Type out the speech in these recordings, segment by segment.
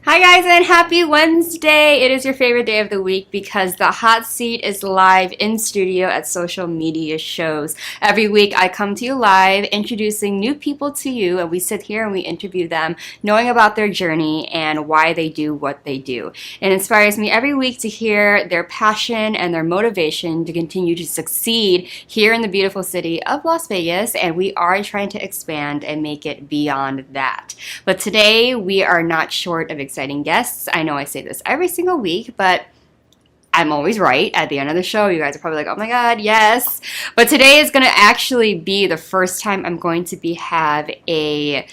Hi guys and happy Wednesday! It is your favorite day of the week because the hot seat is live in studio at social media shows. Every week I come to you live introducing new people to you, and we sit here and we interview them, knowing about their journey and why they do what they do. It inspires me every week to hear their passion and their motivation to continue to succeed here in the beautiful city of Las Vegas, and we are trying to expand and make it beyond that. But today we are not short of exciting guests. I know I say this every single week, but I'm always right. At the end of the show, you guys are probably like, oh my God, yes. But today is going to actually be the first time I'm going to have a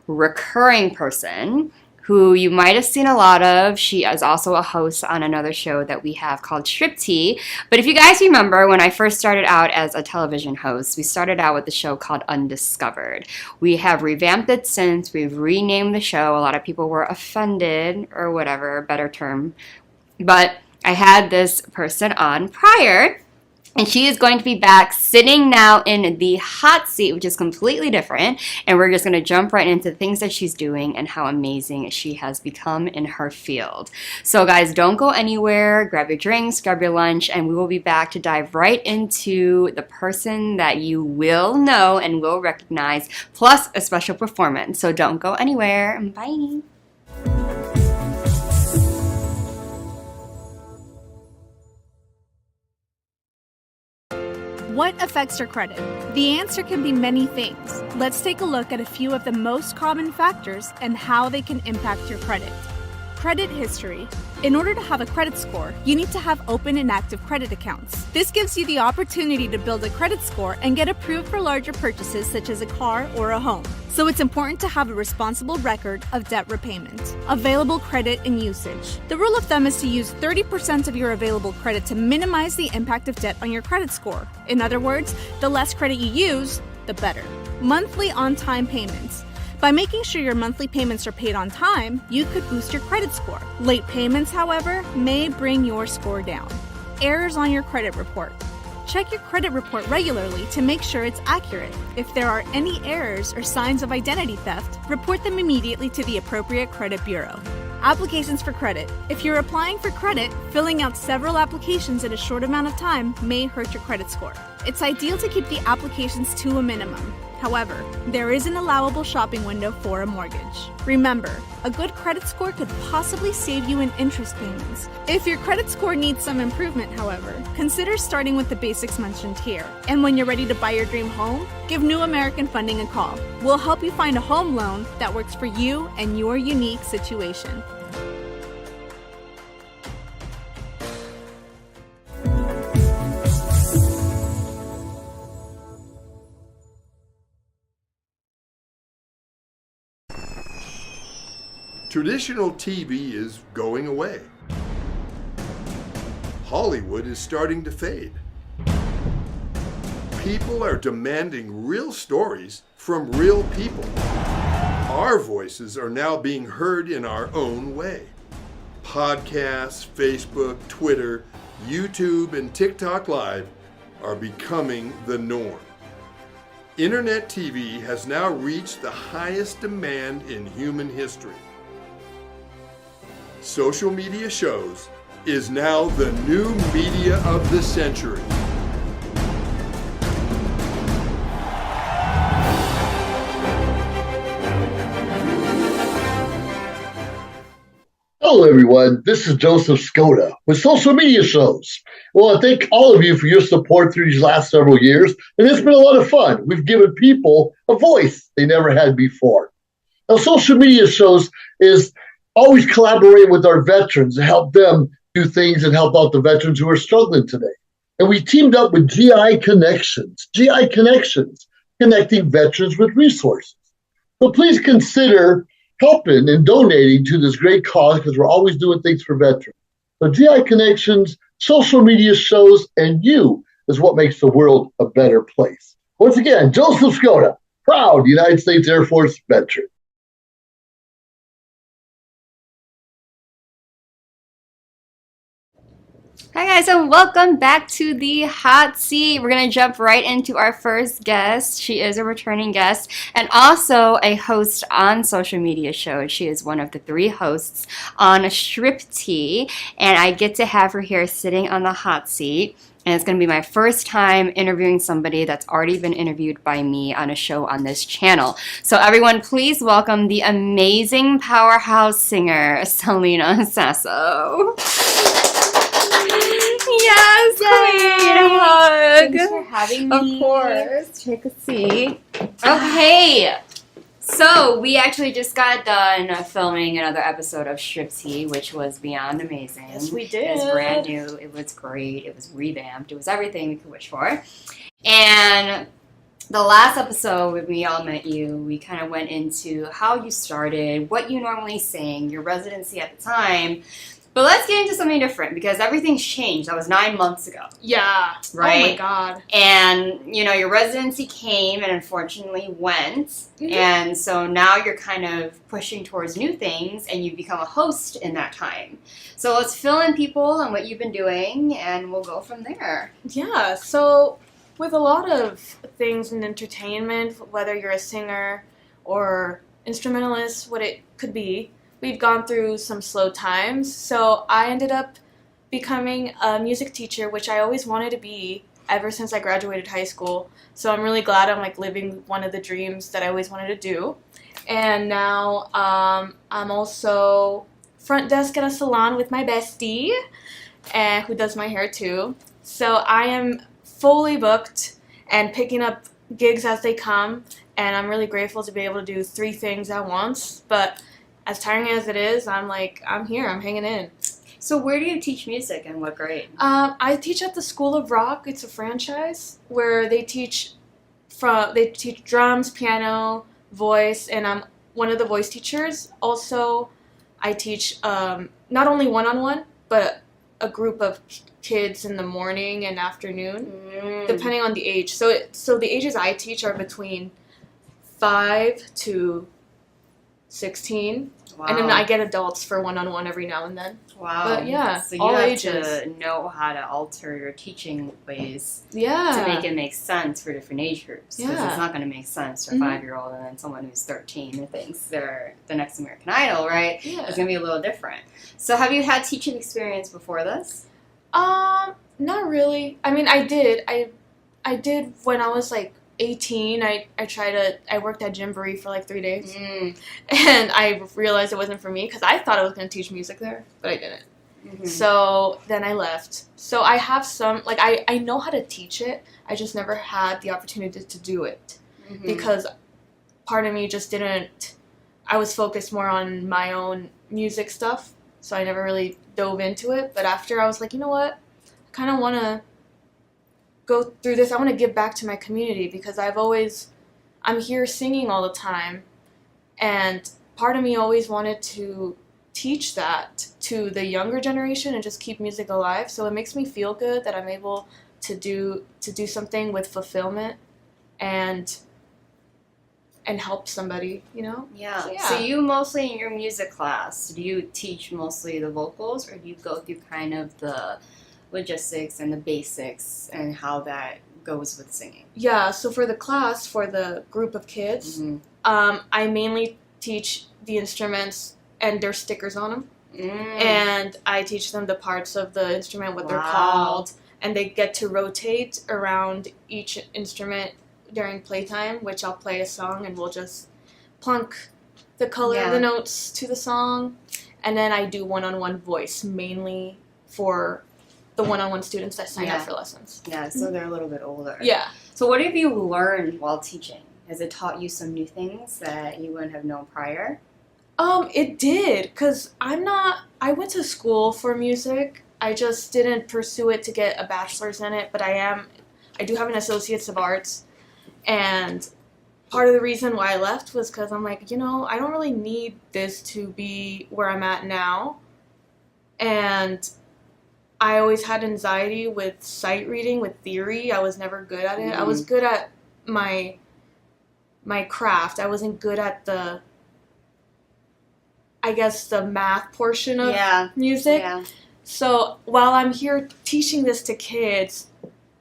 recurring person who you might have seen a lot of. She is also a host on another show that we have called Striptee. But if you guys remember, when I first started out as a television host, we started out with the show called Undiscovered. We have revamped it since. We've renamed the show. A lot of people were offended, or whatever, better term. But I had this person on prior, and she is going to be back sitting now in the hot seat, which is completely different. And we're just going to jump right into the things that she's doing and how amazing she has become in her field. So guys, don't go anywhere. Grab your drinks, grab your lunch, and we will be back to dive right into the person that you will know and will recognize, plus a special performance. So don't go anywhere. Bye. What affects your credit? The answer can be many things. Let's take a look at a few of the most common factors and how they can impact your credit. Credit history. In order to have a credit score, you need to have open and active credit accounts. This gives you the opportunity to build a credit score and get approved for larger purchases such as a car or a home. So it's important to have a responsible record of debt repayment. Available credit and usage. The rule of thumb is to use 30% of your available credit to minimize the impact of debt on your credit score. In other words, the less credit you use, the better. Monthly on-time payments. By making sure your monthly payments are paid on time, you could boost your credit score. Late payments, however, may bring your score down. Errors on your credit report. Check your credit report regularly to make sure it's accurate. If there are any errors or signs of identity theft, report them immediately to the appropriate credit bureau. Applications for credit. If you're applying for credit, filling out several applications in a short amount of time may hurt your credit score. It's ideal to keep the applications to a minimum. However, there is an allowable shopping window for a mortgage. Remember, a good credit score could possibly save you in interest payments. If your credit score needs some improvement, however, consider starting with the basics mentioned here. And when you're ready to buy your dream home, give New American Funding a call. We'll help you find a home loan that works for you and your unique situation. Traditional TV is going away. Hollywood is starting to fade. People are demanding real stories from real people. Our voices are now being heard in our own way. Podcasts, Facebook, Twitter, YouTube, and TikTok Live are becoming the norm. Internet TV has now reached the highest demand in human history. Social media shows is now the new media of the century. Hello everyone, this is Joseph Skoda with Social Media Shows. Well, I thank all of you for your support through these last several years, and it's been a lot of fun. We've given people a voice they never had before. Now, Social Media Shows is always collaborate with our veterans to help them do things and help out the veterans who are struggling today. And we teamed up with GI Connections, connecting veterans with resources. So please consider helping and donating to this great cause because we're always doing things for veterans. So GI Connections, Social Media Shows, and you is what makes the world a better place. Once again, Joseph Skoda, proud United States Air Force veteran. Hi guys, and welcome back to the hot seat. We're going to jump right into our first guest. She is a returning guest and also a host on social media shows. She is one of the 3 hosts on Strip Tea, and I get to have her here sitting on the hot seat. And it's going to be my first time interviewing somebody that's already been interviewed by me on a show on this channel. So everyone, please welcome the amazing powerhouse singer, Celina Sasso. Yes, queen, hug. Thanks for having me. Of course. Take a seat. Okay. So we actually just got done filming another episode of Strip Tea, which was beyond amazing. Yes, we did. It was brand new. It was great. It was revamped. It was everything we could wish for. And the last episode when we all met you, we kind of went into how you started, what you normally sing, your residency at the time. But let's get into something different because everything's changed. That was 9 months ago. Yeah. Right? Oh my God. And, you know, your residency came and unfortunately went. Mm-hmm. And so now you're kind of pushing towards new things and you've become a host in that time. So let's fill in people on what you've been doing and we'll go from there. Yeah. So with a lot of things in entertainment, whether you're a singer or instrumentalist, what it could be, we've gone through some slow times. So I ended up becoming a music teacher, which I always wanted to be ever since I graduated high school. So I'm really glad I'm like living one of the dreams that I always wanted to do. And now I'm also front desk at a salon with my bestie, who does my hair too. So I am fully booked and picking up gigs as they come. And I'm really grateful to be able to do 3 things at once. But as tiring as it is, I'm here, I'm hanging in. So where do you teach music and what grade? I teach at the School of Rock. It's a franchise where they teach drums, piano, voice, and I'm one of the voice teachers. Also, I teach not only one-on-one, but a group of kids in the morning and afternoon, depending on the age. So the ages I teach are between 5 to 16. Wow. And then I get adults for one-on-one every now and then. Wow. But yeah, so you all have ages. to know how to alter your teaching ways Yeah. to make it make sense for different age groups. Because Yeah. it's not going to make sense for a 5-year-old and then someone who's 13 who thinks they're the next American Idol, right? Yeah. It's going to be a little different. So have you had teaching experience before this? Not really. I mean, I did. I did when I was like 18. I worked at Gymboree for like 3 days. And I realized it wasn't for me because I thought I was going to teach music there, but I didn't. Mm-hmm. So then I left. So I have some, like, I know how to teach it. I just never had the opportunity to do it because part of me just didn't, I was focused more on my own music stuff. So I never really dove into it. But after I was like, you know what? I kind of want to go through this. I want to give back to my community because I'm here singing all the time. And part of me always wanted to teach that to the younger generation and just keep music alive. So it makes me feel good that I'm able to do something with fulfillment and help somebody, you know? Yeah. So, So you mostly in your music class, do you teach mostly the vocals or do you go through kind of the logistics and the basics and how that goes with singing? Yeah, so for the class, for the group of kids, I mainly teach the instruments and their stickers on them. And I teach them the parts of the instrument, what they're called, and they get to rotate around each instrument during playtime, which I'll play a song and we'll just plunk the color of the notes to the song. And then I do one-on-one voice, mainly for the one-on-one students that sign up for lessons. Yeah, so they're a little bit older. Yeah. So what have you learned while teaching? Has it taught you some new things that you wouldn't have known prior? It did, because I went to school for music. I just didn't pursue it to get a bachelor's in it, but I do have an associate's of arts. And part of the reason why I left was because I'm like, I don't really need this to be where I'm at now. And I always had anxiety with sight reading, with theory. I was never good at it. I was good at my craft. I wasn't good at the math portion of music. Yeah. So while I'm here teaching this to kids,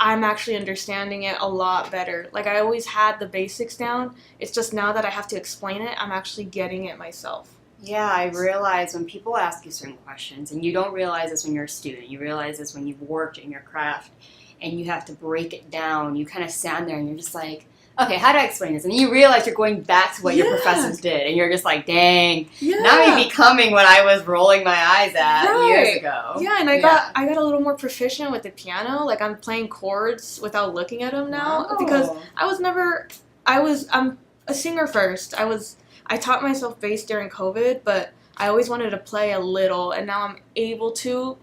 I'm actually understanding it a lot better. Like, I always had the basics down. It's just now that I have to explain it, I'm actually getting it myself. Yeah, I realize when people ask you certain questions, and you don't realize this when you're a student, you realize this when you've worked in your craft, and you have to break it down. You kind of stand there and you're just like, okay, how do I explain this? And you realize you're going back to what your professors did, and you're just like, dang, now I'm becoming what I was rolling my eyes at years ago. Yeah, and I got a little more proficient with the piano. Like, I'm playing chords without looking at them now because I'm a singer first. I taught myself bass during COVID, but I always wanted to play a little, and now I'm able to.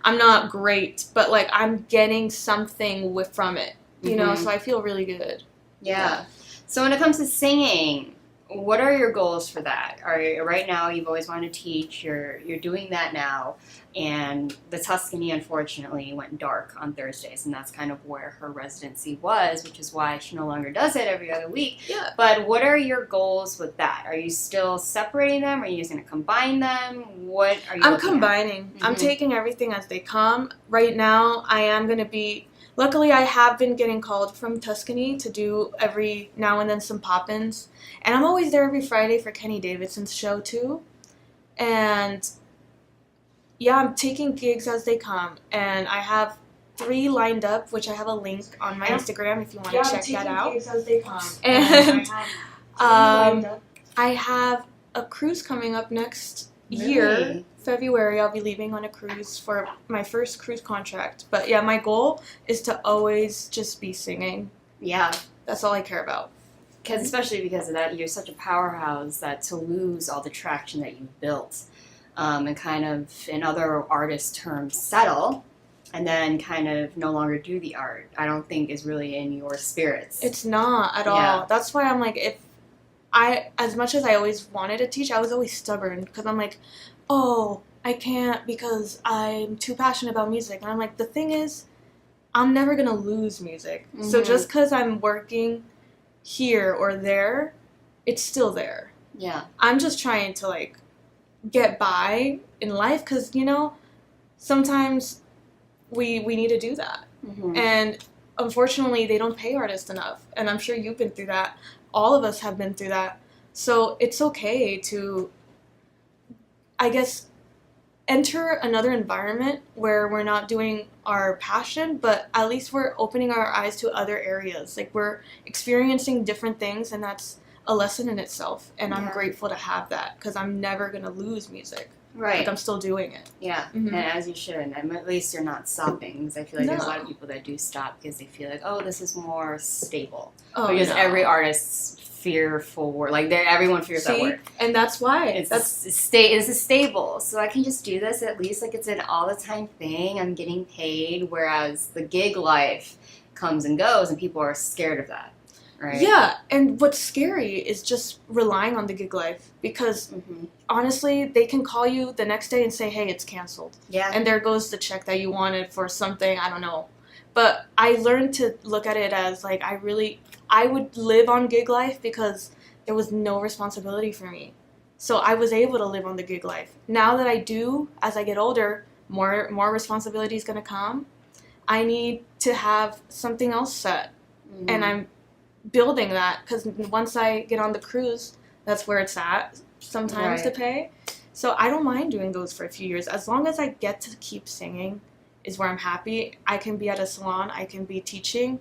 I'm not great, but like I'm getting something from it, you know, so I feel really good. Yeah. So when it comes to singing, what are your goals for that? Right now you've always wanted to teach. You're doing that now, and the Tuscany unfortunately went dark on Thursdays, and that's kind of where her residency was, which is why she no longer does it every other week. Yeah. But what are your goals with that? Are you still separating them? Are you just going to combine them? What are you? I'm combining. I'm taking everything as they come. Right now, I am going to be. Luckily, I have been getting called from Tuscany to do every now and then some pop-ins. And I'm always there every Friday for Kenny Davidson's show, too. And, yeah, I'm taking gigs as they come. And I have 3 lined up, which I have a link on my Instagram if you want to check that out. Gigs as they come. And I have a cruise coming up next year. February, I'll be leaving on a cruise for my first cruise contract. But yeah, my goal is to always just be singing. Yeah. That's all I care about. Especially because of that, you're such a powerhouse that to lose all the traction that you've built and kind of, in other artist terms, settle and then kind of no longer do the art, I don't think is really in your spirits. It's not at all. That's why I'm like, as much as I always wanted to teach, I was always stubborn because I'm like, oh, I can't because I'm too passionate about music. And I'm like, the thing is, I'm never going to lose music. So just because I'm working here or there, it's still there. Yeah. I'm just trying to, like, get by in life because, you know, sometimes we need to do that. And unfortunately, they don't pay artists enough. And I'm sure you've been through that. All of us have been through that. So it's okay to, I guess, enter another environment where we're not doing our passion, but at least we're opening our eyes to other areas. Like, we're experiencing different things, and that's a lesson in itself. And I'm grateful to have that because I'm never going to lose music. Right. Like, I'm still doing it. Yeah, and as you should. And at least you're not stopping because I feel like there's a lot of people that do stop because they feel like, oh, this is more stable. Because every artist's fearful word. Like, everyone fears that word. And that's why. It's stable. So I can just do this at least like it's an all-the-time thing. I'm getting paid, whereas the gig life comes and goes, and people are scared of that. Right? Yeah, and what's scary is just relying on the gig life because honestly, they can call you the next day and say, hey, it's canceled. Yeah. And there goes the check that you wanted for something, I don't know. But I learned to look at it as, like, I would live on gig life because there was no responsibility for me. So I was able to live on the gig life. Now that I do, as I get older, more responsibility is going to come. I need to have something else set. And I'm building that because once I get on the cruise, that's where it's at sometimes to pay. So I don't mind doing those for a few years. As long as I get to keep singing is where I'm happy. I can be at a salon, I can be teaching,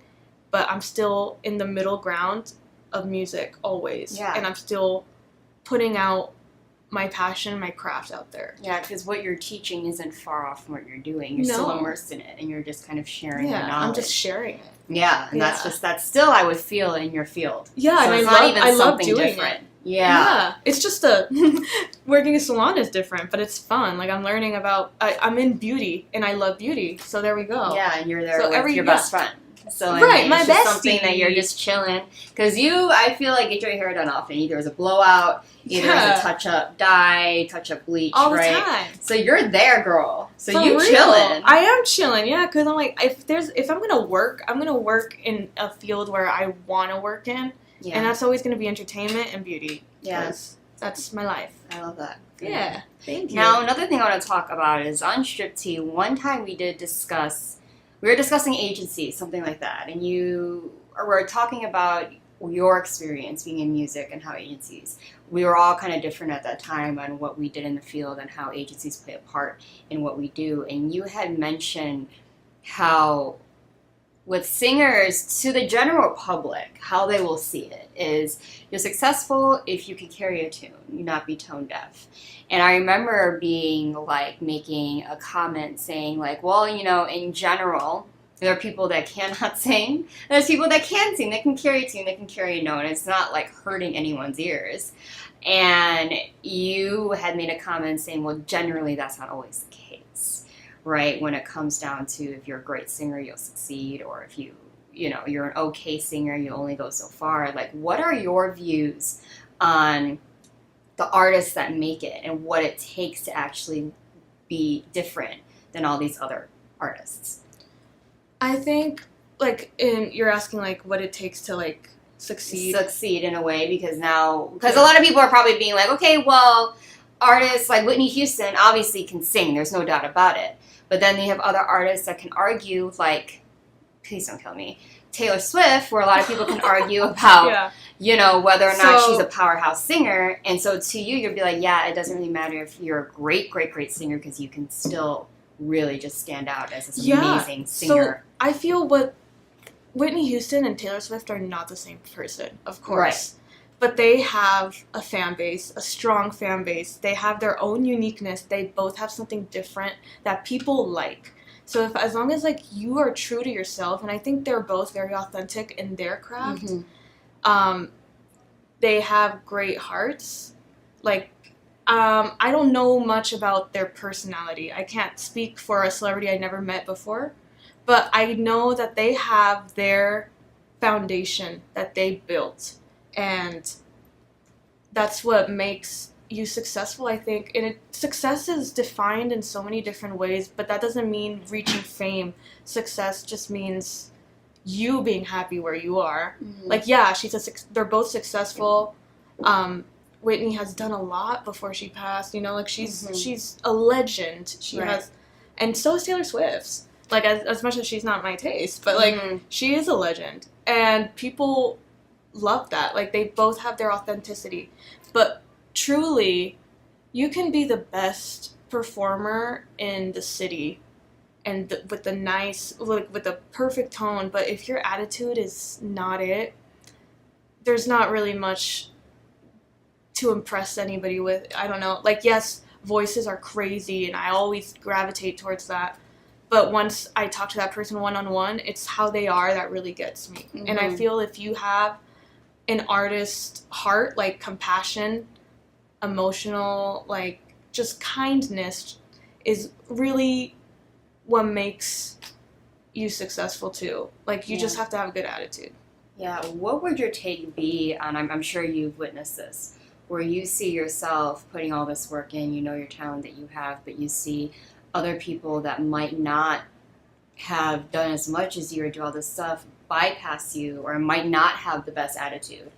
but I'm still in the middle ground of music always. Yeah. And I'm still putting out my passion, my craft out there. Yeah, because what you're teaching isn't far off from what you're doing. You're still immersed in it, and you're just kind of sharing your knowledge. I'm just sharing it. Yeah, and that's still, I would feel, in your field. Yeah, so and it's I love something doing different. It. Yeah. It's just working a salon is different, but it's fun. Like, I'm learning about, I'm in beauty, and I love beauty, so there we go. Yeah, and you're there with your best friend. So my it's just something that you're just chilling. Because I feel like, get your hair done often. Either as a blowout, either as a touch-up dye, touch-up bleach, all the time. So you're there, girl. So you chilling. I am chilling, yeah, because I'm like, if I'm going to work, I'm going to work in a field where I want to work in. Yeah. And that's always going to be entertainment and beauty. Yes. That's my life. I love that. Yeah, thank you. Now, another thing I want to talk about is on Strip Tea, one time we were discussing agencies, something like that, and you were talking about your experience being in music and how agencies, we were all kind of different at that time on what we did in the field and how agencies play a part in what we do. And you had mentioned how with singers, to the general public, how they will see it is you're successful if you can carry a tune, you not be tone deaf. And I remember making a comment saying well, in general, there are people that cannot sing. There's people that can sing, that can carry a tune, that can carry a note, and it's not hurting anyone's ears. And you had made a comment saying, well, generally that's not always the case, right? When it comes down to if you're a great singer, you'll succeed, or if you're an okay singer, you only go so far. What are your views on the artists that make it and what it takes to actually be different than all these other artists? I think, you're asking, what it takes to, succeed in a way, because a lot of people are probably being okay, well, artists like Whitney Houston obviously can sing, there's no doubt about it. But then you have other artists that can argue, please don't kill me, Taylor Swift, where a lot of people can argue about, whether or not she's a powerhouse singer. And so to you, you'll be it doesn't really matter if you're a great, great, great singer, because you can still really just stand out as this amazing singer. So I feel Whitney Houston and Taylor Swift are not the same person, of course. Right. But they have a fan base, a strong fan base. They have their own uniqueness. They both have something different that people like. So as long as you are true to yourself, and I think they're both very authentic in their craft, they have great hearts. I don't know much about their personality. I can't speak for a celebrity I never met before, but I know that they have their foundation that they built, and that's what makes you successful, I think. And success is defined in so many different ways, but that doesn't mean reaching fame. Success just means you being happy where you are. They're both successful. Whitney has done a lot before she passed, she's a legend. She has, and so is Taylor Swift. As much as she's not my taste, but she is a legend, and people love that. They both have their authenticity. But truly, you can be the best performer in the city, and with the perfect tone, but if your attitude is not it, there's not really much to impress anybody with. I don't know. Yes, voices are crazy, and I always gravitate towards that. But once I talk to that person one-on-one, it's how they are that really gets me. Mm-hmm. And I feel if you have an artist heart, compassion, emotional, just kindness is really what makes you successful too. You just have to have a good attitude. Yeah. What would your take be on, I'm sure you've witnessed this, where you see yourself putting all this work in, your talent that you have, but you see other people that might not have done as much as you or do all this stuff bypass you, or might not have the best attitude.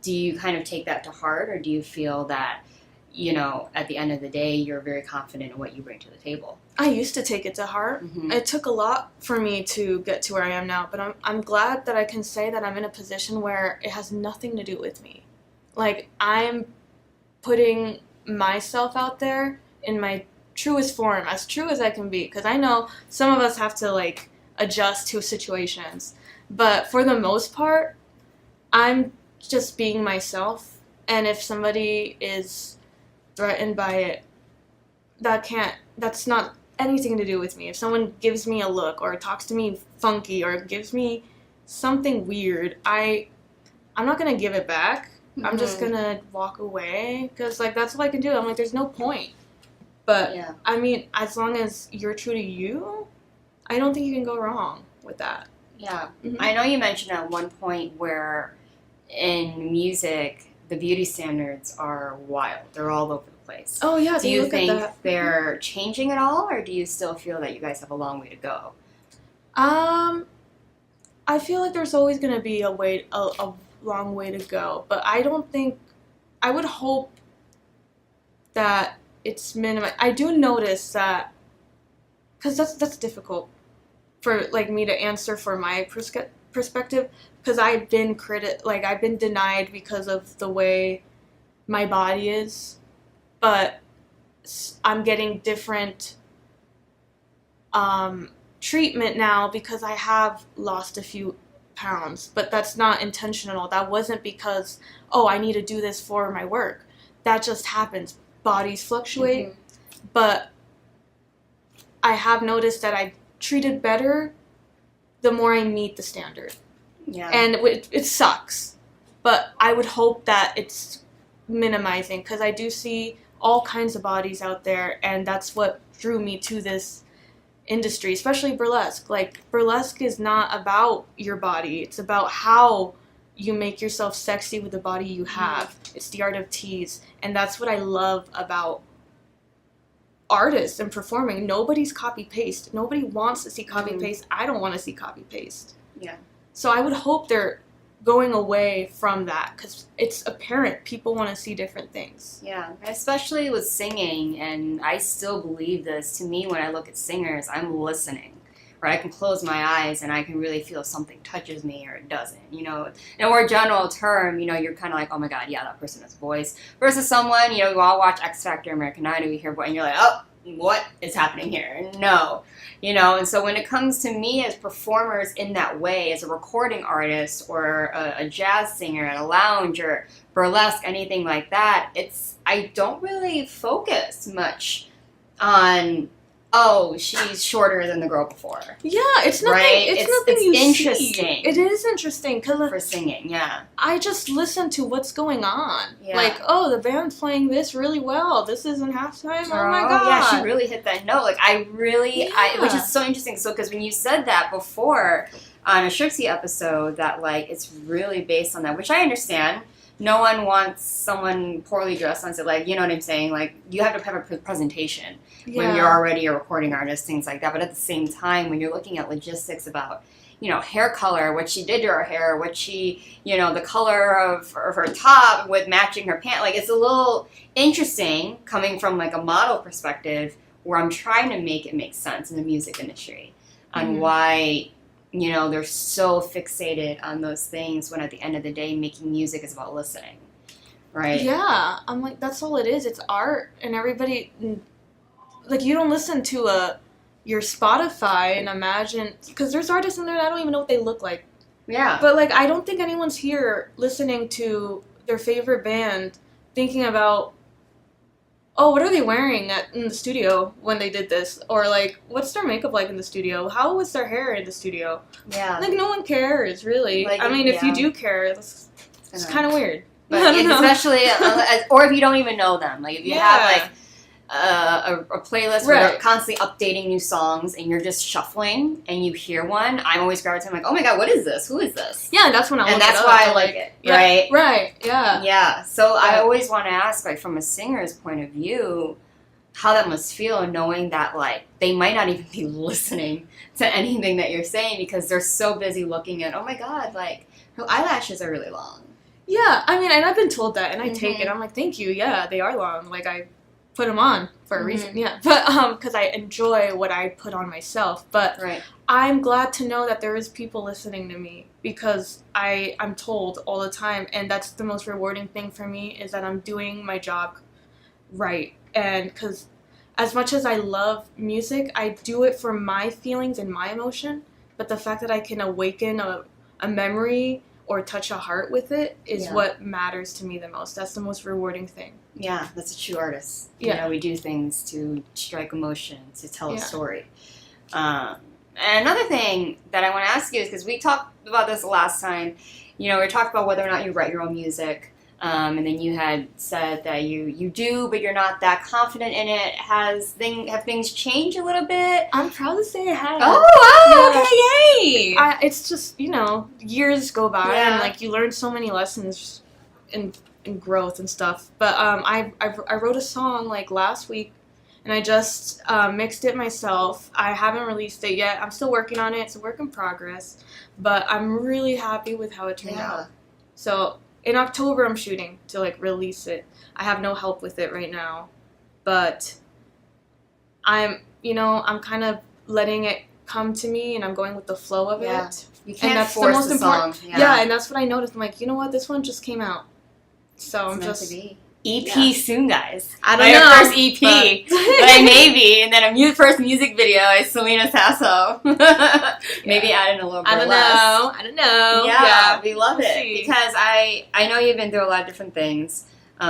Do you kind of take that to heart, or do you feel that, at the end of the day, you're very confident in what you bring to the table? I used to take it to heart. Mm-hmm. It took a lot for me to get to where I am now, but I'm glad that I can say that I'm in a position where it has nothing to do with me. I'm putting myself out there in my truest form, as true as I can be, because I know some of us have to adjust to situations, but for the most part, I'm just being myself. And if somebody is threatened by it, that's not anything to do with me. If someone gives me a look or talks to me funky or gives me something weird, I'm not gonna give it back. Mm-hmm. I'm just gonna walk away, because that's all I can do. I'm there's no point. But, yeah. As long as you're true to you, I don't think you can go wrong with that. Yeah. Mm-hmm. I know you mentioned at one point where in music, the beauty standards are wild. They're all over the place. Oh, yeah. Do you think they're changing at all, or do you still feel that you guys have a long way to go? I feel there's always going to be a long way to go. But I don't think, I would hope that it's minimized. I do notice that, because that's difficult for like me to answer for my perspective, because I've been I've been denied because of the way my body is, but I'm getting different treatment now because I have lost a few pounds, but that's not intentional. That wasn't because, oh, I need to do this for my work. That just happens. Bodies fluctuate, but I have noticed that I treated better the more I meet the standard. Yeah. And it sucks, but I would hope that it's minimizing, because I do see all kinds of bodies out there, and that's what drew me to this industry, especially burlesque. Like, burlesque is not about your body. It's about how you make yourself sexy with the body you have. It's the art of tease, and that's what I love about artists and performing. Nobody's copy-paste. Nobody wants to see copy-paste. I don't want to see copy-paste. Yeah. So I would hope they're going away from that, because it's apparent people want to see different things. Yeah, especially with singing, and I still believe this. To me, when I look at singers, I'm listening. Right, I can close my eyes and I can really feel if something touches me or it doesn't. You know, in a more general term, you know, you're kind of like, oh my God, yeah, that person has a voice. Versus someone, you know, you all watch X Factor, American Idol, you hear voice, and you're like, oh, what is happening here? No, you know. And so when it comes to me as performers in that way, as a recording artist or a jazz singer at a lounge or burlesque, anything like that, I don't really focus much on, oh, she's shorter than the girl before. Yeah, it's nothing. Right? It's nothing you interesting. See. It is interesting because For singing, yeah. I just listen to what's going on. Yeah. Like, oh, the band's playing this really well. This isn't halftime. Oh my Oh, God. yeah, she really hit that note. Like, which Yeah. is so interesting. So, because when you said that before on a Shrixie episode, that like it's really based on that, which I understand. No one wants someone poorly dressed on set. Like, you know what I'm saying? Like, you have to have a presentation when you're already a recording artist, things like that. But at the same time, when you're looking at logistics about, you know, hair color, what she did to her hair, what she, you know, the color of her top with matching her pant, like, it's a little interesting coming from like a model perspective, where I'm trying to make it make sense in the music industry on why, you know, they're so fixated on those things when at the end of the day, making music is about listening, right? Yeah, I'm like, that's all it is. It's art, and everybody, like, you don't listen to your Spotify and imagine, because there's artists in there that I don't even know what they look like. Yeah. But like, I don't think anyone's here listening to their favorite band thinking about, oh, what are they wearing in the studio when they did this? Or like, what's their makeup like in the studio? How was their hair in the studio? Yeah. Like, no one cares, really. Like, I mean, if you yeah. do care, it's kind of weird. But I don't know. especially, or if you don't even know them. Like, if you have like a playlist where they're Right. constantly updating new songs and you're just shuffling and you hear one, I'm always gravitating like, oh my God, what is this? Who is this? Yeah, that's when I And look that's it up. why I I'm like it, yeah, right? Right, yeah. Yeah. So I Yeah. always want to ask, like, from a singer's point of view, how that must feel, knowing that, like, they might not even be listening to anything that you're saying because they're so busy looking at, oh my God, like, her eyelashes are really long. Yeah, I mean, and I've been told that, and I take it. I'm like, thank you. Yeah, they are long. Like, I put them on for a reason. Yeah, but because I enjoy what I put on myself. But Right. I'm glad to know that there is people listening to me, because I'm told all the time, and that's the most rewarding thing for me, is that I'm doing my job right. And because as much as I love music, I do it for my feelings and my emotion. But the fact that I can awaken a memory or touch a heart with it is Yeah. what matters to me the most. That's the most rewarding thing. Yeah, that's a true artist. Yeah. You know, we do things to strike emotion, to tell a Yeah. story. And another thing that I want to ask you is, because we talked about this last time, you know, we talked about whether or not you write your own music. And then you had said that you do, but you're not that confident in it. Have things changed a little bit? I'm proud to say I have. Oh, wow, Yeah. okay, yay! It's just, you know, years go by, Yeah. and like you learn so many lessons in growth and stuff. But I wrote a song like last week, and I just mixed it myself. I haven't released it yet. I'm still working on it. It's a work in progress, but I'm really happy with how it turned out. So in October, I'm shooting to like release it. I have no help with it right now, but I'm kind of letting it come to me, and I'm going with the flow of it. You can't and that's force the most important. song. Yeah, and that's what I noticed. I'm like, you know what? This one just came out, so It's I'm meant just to be. EP soon, guys. I don't Like know. our first EP, like maybe, and then a first music video is Celina Sasso. Maybe add in a little burlesque. I don't know. Yeah, we love We'll it see. because I know you've been through a lot of different things.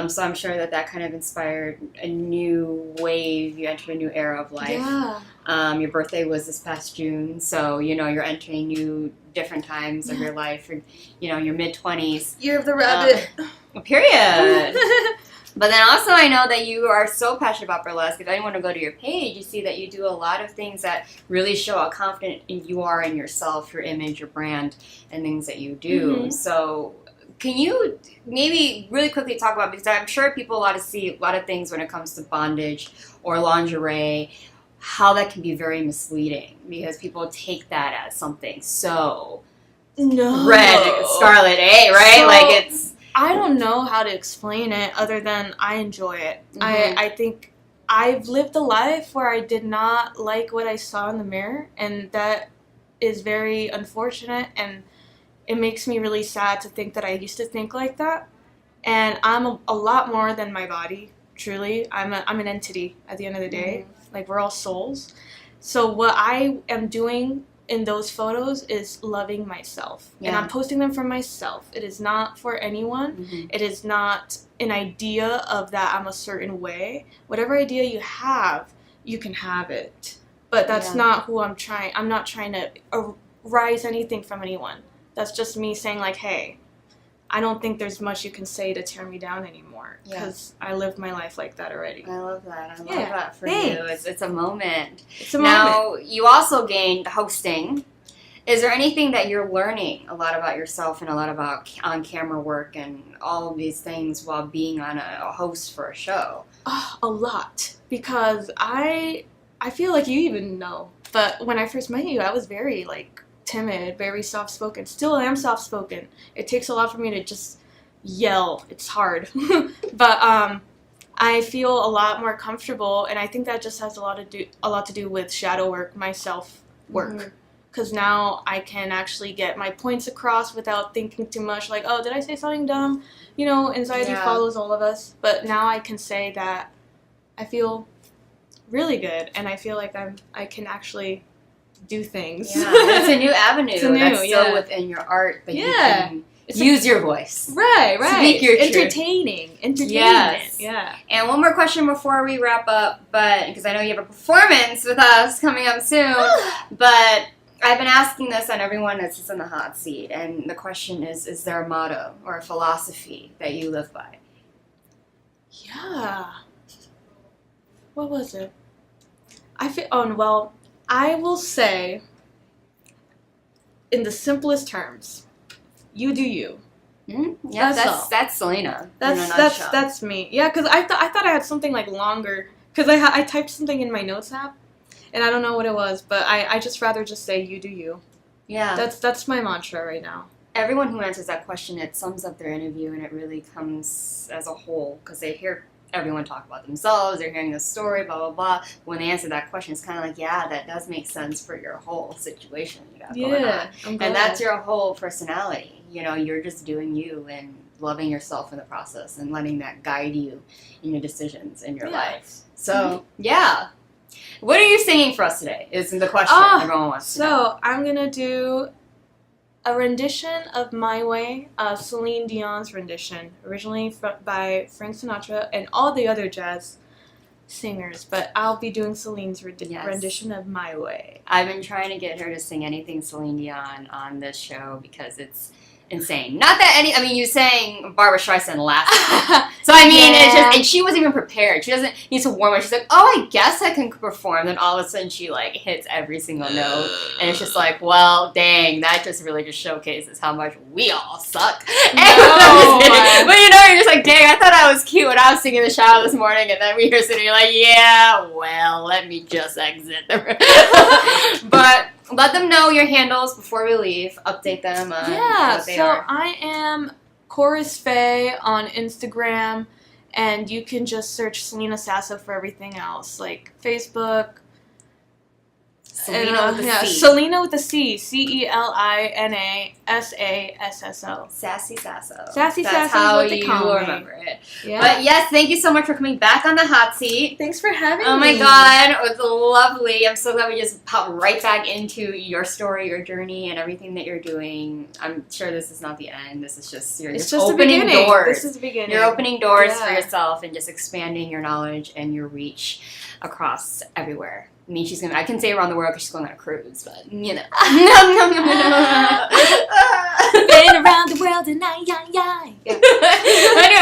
So I'm sure that kind of inspired a new wave. You entered a new era of life. Yeah. Your birthday was this past June, so you're entering new different times of your life. Or, your mid-20s. Year of the rabbit. Period. But then also I know that you are so passionate about burlesque. If anyone will go to your page, you see that you do a lot of things that really show how confident you are in yourself, your image, your brand, and things that you do. Mm-hmm. So can you maybe really quickly talk about, because I'm sure people see a lot of things when it comes to bondage or lingerie, how that can be very misleading because people take that as something so red, scarlet, right? So, like it's... I don't know how to explain it other than I enjoy it. Mhm. I think I've lived a life where I did not like what I saw in the mirror, and that is very unfortunate, and it makes me really sad to think that I used to think like that. And I'm a lot more than my body, truly. I'm an entity at the end of the day. Like, we're all souls. So what I am doing in those photos is loving myself. And I'm posting them for myself. It is not for anyone. It is not an idea of that I'm a certain way. Whatever idea you have, you can have it. But that's not who I'm trying. I'm not trying to rise anything from anyone. That's just me saying, like, hey, I don't think there's much you can say to tear me down anymore, because I lived my life like that already. I love that. I love that for you. Thanks. It's a moment. It's a Now, moment. you also gained hosting. Is there anything that you're learning a lot about yourself and a lot about on-camera work and all of these things while being on a host for a show? A lot, because I feel like you even know, but when I first met you, I was very, like, timid, very soft-spoken. Still am soft-spoken. It takes a lot for me to just yell. It's hard. But I feel a lot more comfortable, and I think that just has a lot to do with shadow work, my self-work. Because now I can actually get my points across without thinking too much, like, oh, did I say something dumb? Anxiety follows all of us. But now I can say that I feel really good, and I feel like I can actually do things. Yeah, it's a new avenue. It's a new, that's so within your art that you can use your voice. Right. Speak your truth. Entertainment. Yes. Yeah. And one more question before we wrap up, but because I know you have a performance with us coming up soon, but I've been asking this on everyone that's just in the hot seat, and the question is there a motto or a philosophy that you live by? Yeah. What was it? I will say, in the simplest terms, you do you. Mm-hmm. Yeah, that's Celina. That's me. Yeah, because I thought I had something like longer, because I typed something in my notes app, and I don't know what it was, but I just rather just say you do you. Yeah. That's my mantra right now. Everyone who answers that question, it sums up their interview, and it really comes as a whole, because they hear everyone talk about themselves, they're hearing the story, blah, blah, blah. When they answer that question, it's kind of like, yeah, that does make sense for your whole situation you got going on. I'm glad. And that's your whole personality. You're just doing you and loving yourself in the process and letting that guide you in your decisions in your life. So, yeah. What are you singing for us today is the question everyone wants to know. So, I'm going to do a rendition of My Way, Celine Dion's rendition, originally by Frank Sinatra and all the other jazz singers, but I'll be doing Celine's rendition of My Way. I've been trying to get her to sing anything Celine Dion on this show because it's insane. Not that you sang Barbara Streisand last time. So it's just, and she wasn't even prepared. She doesn't need to warm up. She's like, oh, I guess I can perform. Then all of a sudden she like hits every single note, and it's just like, well, dang, that just really just showcases how much we all suck. No. But you're just like, dang, I thought I was cute when I was singing in the shower this morning, and then we hear sitting, you're like, yeah, well, let me just exit the room. But let them know your handles before we leave. Update them on what they are. I am Chorus Faye on Instagram, And you can just search Celina Sasso for everything else, like Facebook. Celina with a C. Celina with a C. CELINA SASSO. Sassy Sasso. Sassy That's Sasso how is what they you call me. remember it. Yeah. But yes, thank you so much for coming back on the hot seat. Thanks for having me. Oh my god, it was lovely. I'm so glad we just popped right back into your story, your journey, and everything that you're doing. I'm sure this is not the end. This is just you're It's just just opening the beginning. doors. This is the beginning. You're opening doors for Yeah. yourself and just expanding your knowledge and your reach across everywhere. I mean, I can say around the world because she's going on a cruise, but you know. Been around the world and Anyway,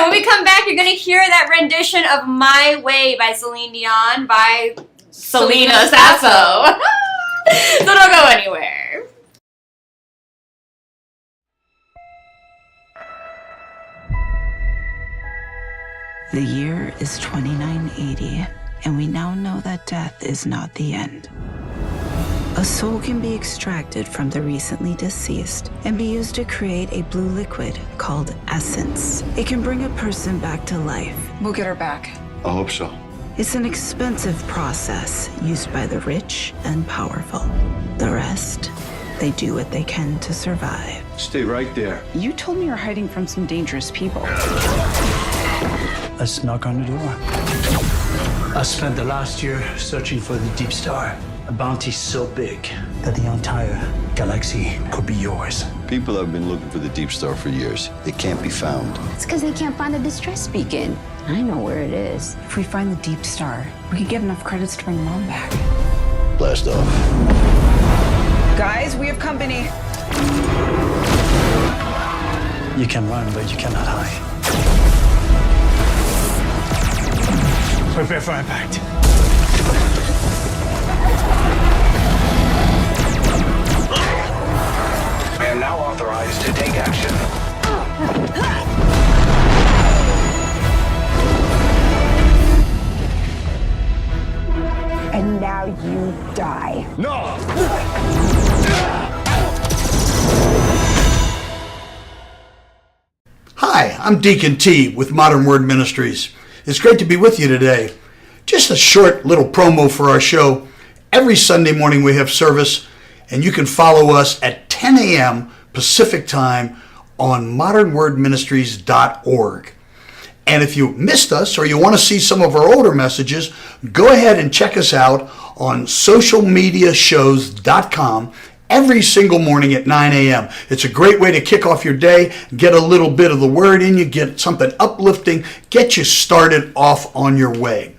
when we come back, you're going to hear that rendition of My Way by Celine Dion by Celina Sasso. So don't go anywhere. The year is 2980, and we now know that death is not the end. A soul can be extracted from the recently deceased and be used to create a blue liquid called essence. It can bring a person back to life. We'll get her back. I hope so. It's an expensive process used by the rich and powerful. The rest, they do what they can to survive. Stay right there. You told me you're hiding from some dangerous people. Let's knock on the door. I spent the last year searching for the Deep Star. A bounty so big that the entire galaxy could be yours. People have been looking for the Deep Star for years. It can't be found. It's because they can't find the distress beacon. I know where it is. If we find the Deep Star, we could get enough credits to bring Mom back. Blast off. Guys, we have company. You can run, but you cannot hide. Prepare for impact. I am now authorized to take action. And now you die. No! Hi, I'm Deacon T with Modern Word Ministries. It's great to be with you today. Just a short little promo for our show. Every Sunday morning we have service, and you can follow us at 10 a.m. Pacific Time on modernwordministries.org. And if you missed us or you want to see some of our older messages, go ahead and check us out on socialmediashows.com every single morning at 9 a.m. It's a great way to kick off your day, get a little bit of the word in you, get something uplifting, get you started off on your way.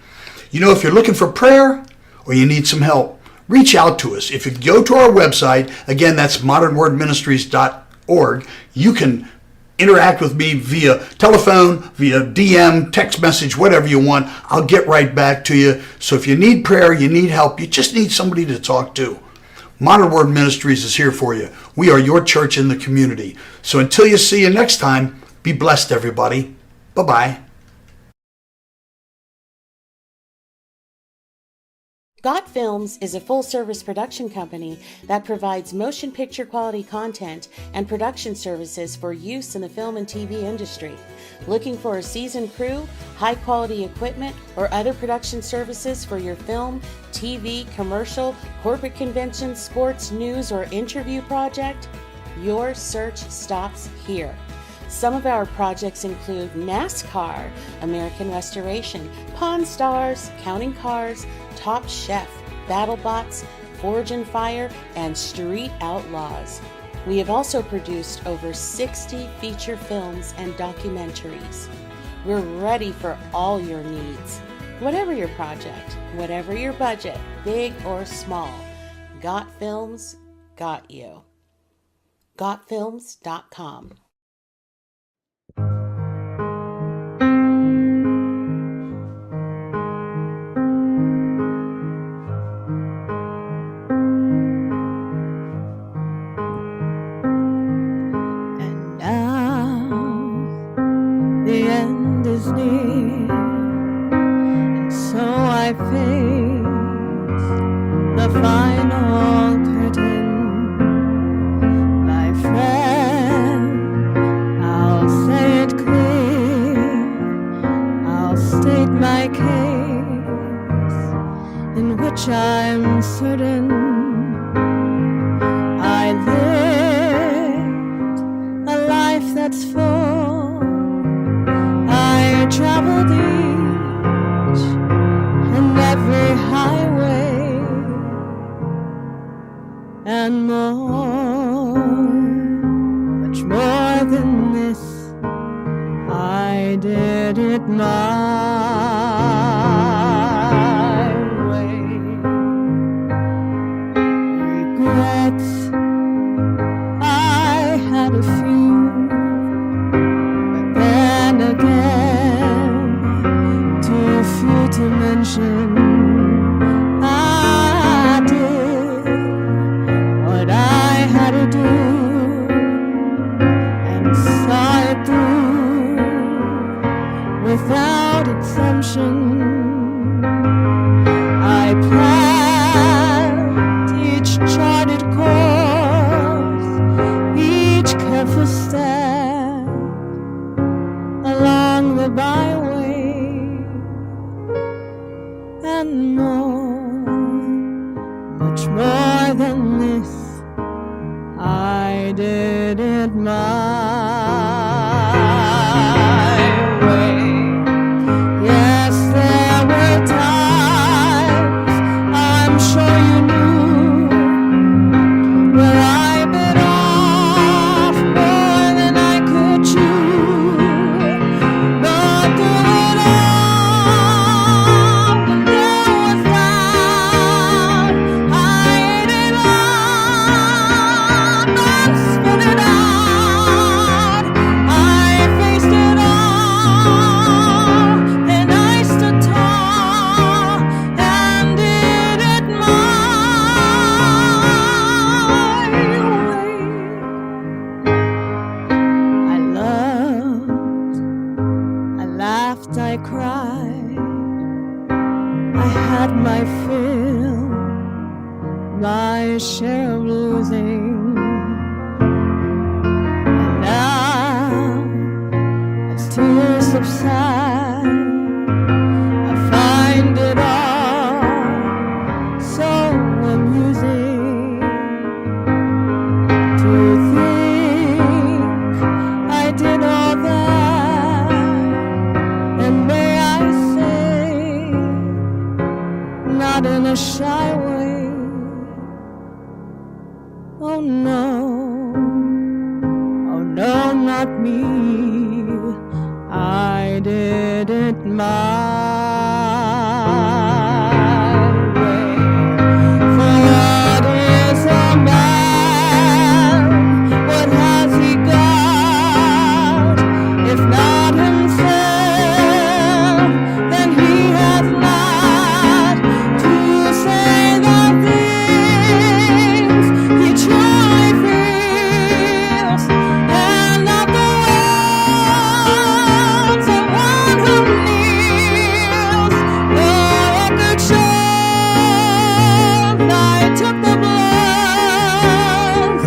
You know, if you're looking for prayer or you need some help, reach out to us. If you go to our website, again, that's modernwordministries.org, you can interact with me via telephone, via DM, text message, whatever you want. I'll get right back to you. So if you need prayer, you need help, you just need somebody to talk to, Modern Word Ministries is here for you. We are your church in the community. So until you see you next time, be blessed, everybody. Bye-bye. Got Films is a full-service production company that provides motion picture quality content and production services for use in the film and TV industry. Looking for a seasoned crew, high-quality equipment, or other production services for your film, TV, commercial, corporate convention, sports, news, or interview project? Your search stops here. Some of our projects include NASCAR, American Restoration, Pawn Stars, Counting Cars, Top Chef, BattleBots, Forge and Fire, and Street Outlaws. We have also produced over 60 feature films and documentaries. We're ready for all your needs. Whatever your project, whatever your budget, big or small, Got Films got you. GotFilms.com. The end is near, and so I face the final curtain. My friend, I'll say it clear, I'll my case, in which I'm certain I lived a life that's full. I traveled each and every highway and more, much more than this. I did it my way. Regrets, I had a few, but then again, too few to mention. I did what I had to do and saw it through without exemption. I planned each charted course, each careful step along the byway, and more, much more than this. I did it my way. Yes, there were times, I'm sure you knew, where I bit off more than I could chew. But through it all, when there was doubt, I ate it up and spit it out. I faced it all, and I stood tall and did it my way. I loved, I laughed, I cried. I had my fill, my share of losing. And now, as tears subside, I find it all so amusing to think I did all that. And may I say, not in a shy way, oh no, not me. I did it my way. For what is a man? What has he got? If not himself, then he has not to say the things he truly feels, and not the words of one who kneels. The record shows I took the blows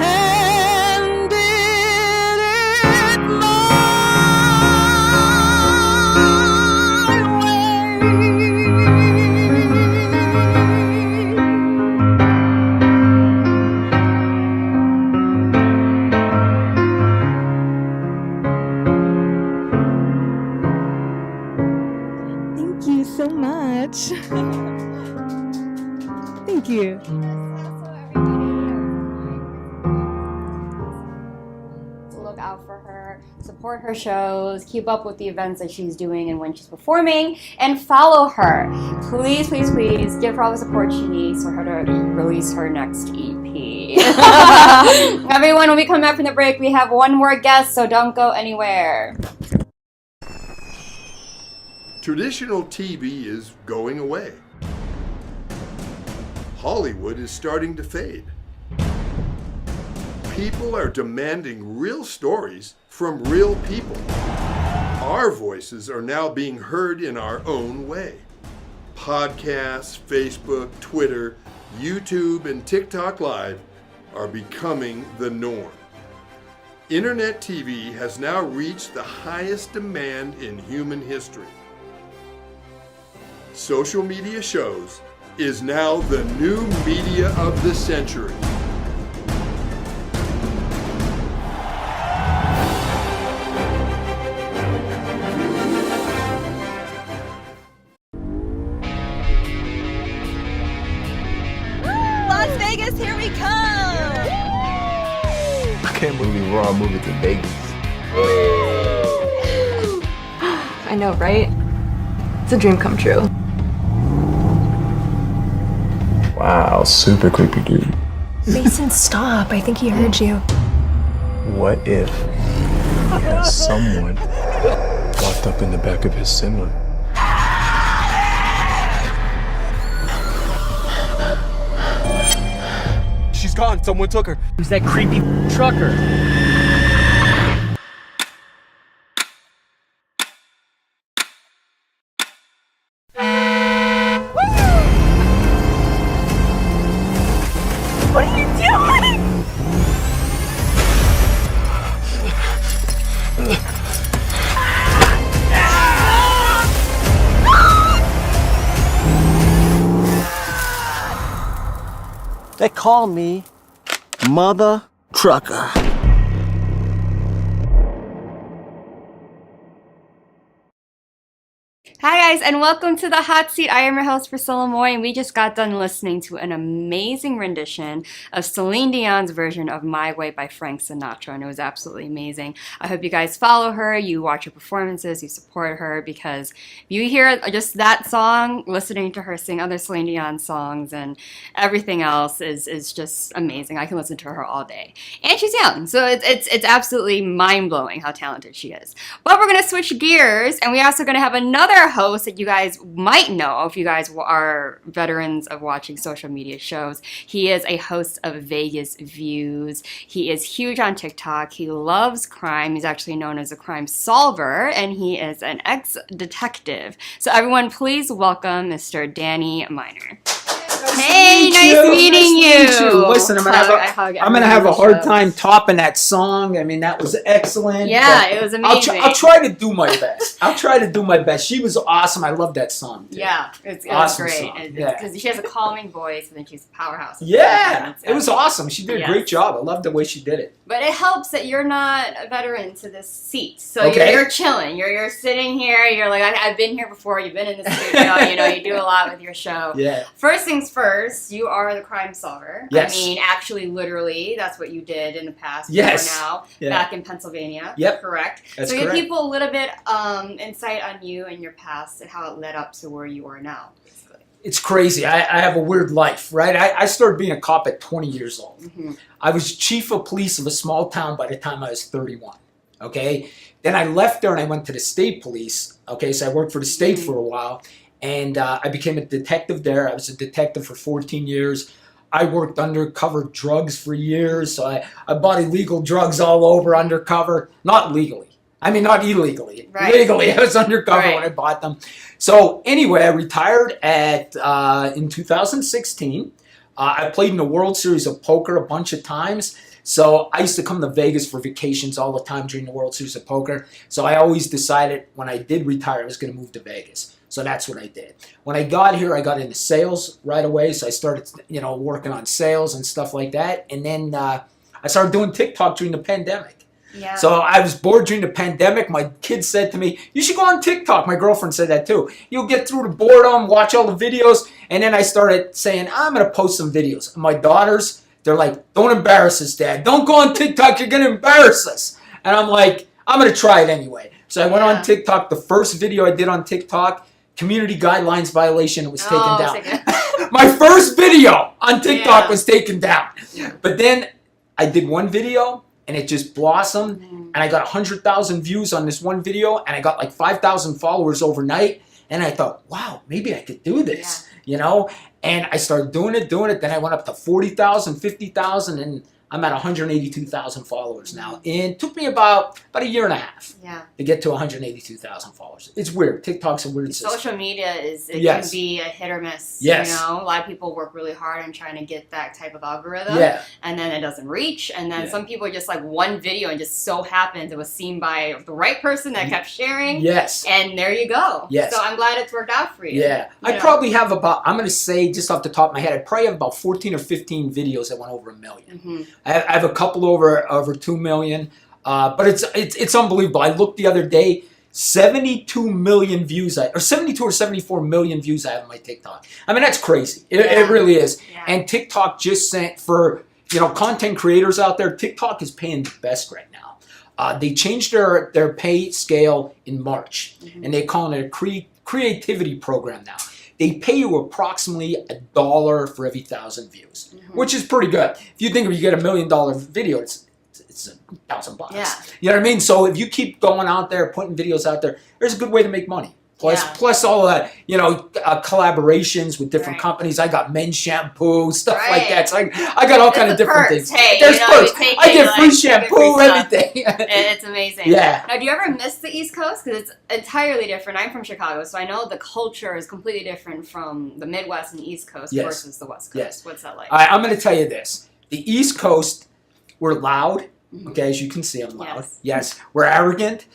and did it my way. Thank you so much. Thank you. Look out for her, support her shows, keep up with the events that she's doing and when she's performing, and follow her. Please, please, please give her all the support she needs for her to release her next EP. Everyone, when we come back from the break, we have one more guest, so don't go anywhere. Traditional TV is going away. Hollywood is starting to fade. People are demanding real stories from real people. Our voices are now being heard in our own way. Podcasts, Facebook, Twitter, YouTube, and TikTok Live are becoming the norm. Internet TV has now reached the highest demand in human history. social media shows is now the new media of the century. Las Vegas, here we come! I can't believe we're all moving to Vegas. I know, right? It's a dream come true. Wow, super creepy dude. Mason, stop. I think he heard you. What if someone walked up in the back of his semi? She's gone. Someone took her. Who's that creepy trucker? What are you doing? They call me Mother Trucker. Hi guys, and welcome to the Hot Seat. I am your host, Priscilla Moy, and we just got done listening to an amazing rendition of Celine Dion's version of My Way by Frank Sinatra, and it was absolutely amazing. I hope you guys follow her, you watch her performances, you support her, because if you hear just that song, listening to her sing other Celine Dion songs and everything else is just amazing. I can listen to her all day. And she's young, so it's absolutely mind-blowing how talented she is. But we're going to switch gears, and we're also going to have another host that you guys might know if you guys are veterans of watching social media shows. He is a host of Vegas Views. He is huge on TikTok. He loves crime. He's actually known as a crime solver, and he is an ex-detective. So everyone, please welcome Mr. Danny Miner. Hey, nice meeting you. Listen, I'm gonna have a hard time topping that song. I mean, that was excellent. Yeah, it was amazing. I'll try to do my best. She was awesome. I love that song. Dude. Yeah, it Awesome was song. great. Yeah. Because she has a calming voice, and then she's a powerhouse. Yeah, it was awesome. She did a great job. I love the way she did it. But it helps that you're not a veteran to this seat. So Okay. you're chilling. You're sitting here. You're like, I've been here before. You've been in the studio. You do a lot with your show. Yeah. First things first, you are the crime solver. Yes. I mean, actually, literally, that's what you did in the past. Yes. For now, Yeah. back in Pennsylvania. Yep. Correct. That's so give correct. people a little bit insight on you and your past and how it led up to where you are now. It's crazy. I have a weird life, right? I started being a cop at 20 years old. Mm-hmm. I was chief of police of a small town by the time I was 31. Okay? Then I left there and I went to the state police. Okay? So I worked for the state for a while. And I became a detective there. I was a detective for 14 years. I worked undercover drugs for years. So I bought illegal drugs all over undercover. Not legally. I mean, not illegally. Right. Legally, I was undercover when I bought them. So anyway, I retired in 2016. I played in the World Series of Poker a bunch of times. So I used to come to Vegas for vacations all the time during the World Series of Poker. So I always decided when I did retire, I was going to move to Vegas. So that's what I did. When I got here, I got into sales right away. So I started, working on sales and stuff like that. And then I started doing TikTok during the pandemic. Yeah. So I was bored during the pandemic. My kids said to me, you should go on TikTok. My girlfriend said that too. You'll get through the boredom, watch all the videos. And then I started saying, I'm going to post some videos. And my daughters, they're like, don't embarrass us, Dad. Don't go on TikTok. You're going to embarrass us. And I'm like, I'm going to try it anyway. So I went on TikTok. The first video I did on TikTok, community guidelines violation, was taken down. My first video on TikTok was taken down. But then I did one video. And it just blossomed, and I got 100,000 views on this one video, and I got like 5,000 followers overnight, and I thought, wow, maybe I could do this, And I started doing it, then I went up to 40,000, 50,000, and I'm at 182,000 followers now. And it took me about a year and a half to get to 182,000 followers. It's weird. TikTok's a weird system. Social media can be a hit or miss. Yes. You know, a lot of people work really hard on trying to get that type of algorithm. Yeah. And then it doesn't reach. And then some people are just like one video and just so happens it was seen by the right person that kept sharing. Yes. And there you go. Yes. So I'm glad it's worked out for you. Yeah. I probably have about, I'm going to say just off the top of my head, I probably have about 14 or 15 videos that went over 1 million. Mm-hmm. I have a couple over 2 million. But it's unbelievable. I looked the other day, 72 million views, or 72 or 74 million views I have on my TikTok. I mean, that's crazy. It really is. Yeah. And TikTok just sent for, content creators out there, TikTok is paying the best right now. They changed their pay scale in March, and they're calling it a creativity program now. They pay you approximately $1 for every 1,000 views, which is pretty good. If you think if you get $1 million video, it's $1,000. Yeah. You know what I mean? So if you keep going out there, putting videos out there, there's a good way to make money. Plus all of that, collaborations with different companies. I got men's shampoo, stuff like that. So I got all kind of different things. Hey, there's perks. I get free shampoo, everything. It's amazing. Yeah. Now, do you ever miss the East Coast? Because it's entirely different. I'm from Chicago, so I know the culture is completely different from the Midwest and East Coast versus the West Coast. Yes. What's that like? All right, I'm going to tell you this. The East Coast, we're loud. Okay, as you can see, I'm loud. Yes, we're arrogant.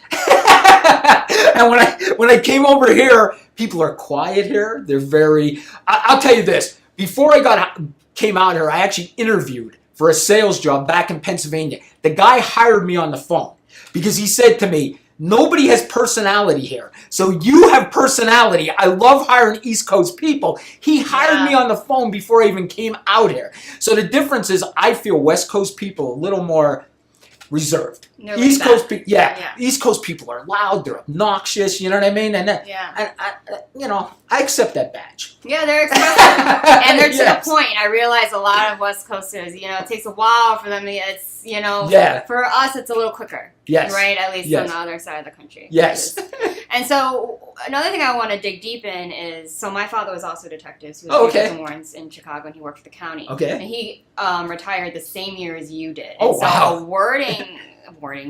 And when I came over here, people are quiet here. They're very. I'll tell you this. Before I came out here, I actually interviewed for a sales job back in Pennsylvania. The guy hired me on the phone because he said to me, "Nobody has personality here. So you have personality. I love hiring East Coast people." He hired me on the phone before I even came out here. So the difference is I feel West Coast people a little more reserved. East Coast people, East Coast people are loud. They're obnoxious. You know what I mean? And I accept that badge. Yeah, they're expressive, and they're to the point. I realize a lot of West Coasters, it takes a while for them to. For us, it's a little quicker. Yes. Right. At least on the other side of the country. Yes. And so another thing I want to dig deep in is, so my father was also a detective. So he was Detective Warrants in Chicago, and he worked for the county. Okay. And he retired the same year as you did. Oh, and so wow. a wording,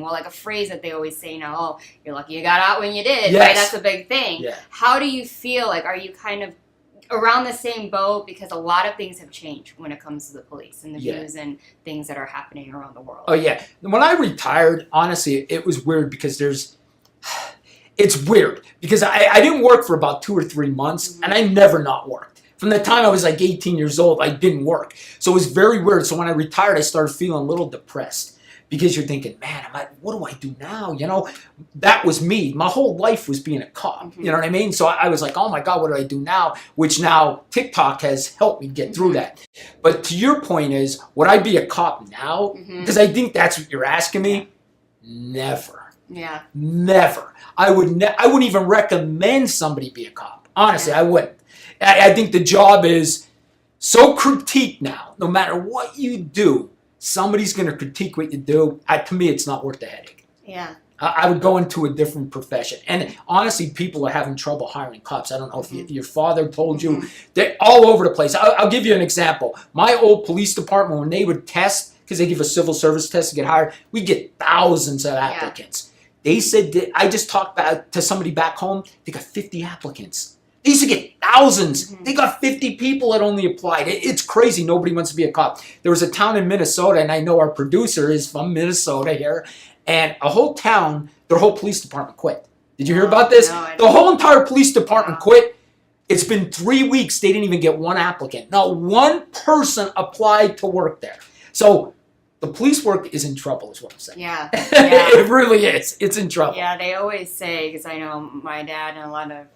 like a phrase that they always say now, "Oh, you're lucky you got out when you did." Yes. Right? That's a big thing. Yeah. How do you feel? Like, are you kind of around the same boat? Because a lot of things have changed when it comes to the police and the views and things that are happening around the world. Oh, yeah. When I retired, honestly, it was weird because it's weird because I didn't work for about 2 or 3 months, and I never not worked. From the time I was like 18 years old, I didn't work. So it was very weird. So when I retired, I started feeling a little depressed. Because you're thinking, man, what do I do now? That was me. My whole life was being a cop. You know what I mean? So I was like, oh my God, what do I do now? Which now TikTok has helped me get through that. But to your point is, would I be a cop now? Because I think that's what you're asking me. Never. Yeah. Never. I wouldn't even recommend somebody be a cop. Honestly, I wouldn't. I think the job is so critiqued now. No matter what you do, somebody's going to critique what you do. To me, it's not worth the headache. Yeah. I would go into a different profession. And honestly, people are having trouble hiring cops. I don't know if your father told you. They're all over the place. I'll give you an example. My old police department, when they would test, because they give a civil service test to get hired, we get thousands of applicants. They said, I just talked to somebody back home, they got 50 applicants. They used to get thousands. They got 50 people that only applied. It's crazy. Nobody wants to be a cop. There was a town in Minnesota, and I know our producer is from Minnesota here, and a whole town, their whole police department quit. Did you hear about this? No, the whole entire police department quit. It's been 3 weeks. They didn't even get one applicant. Not one person applied to work there. So the police work is in trouble, is what I'm saying. Yeah. It really is. It's in trouble. Yeah, they always say, because I know my dad and a lot of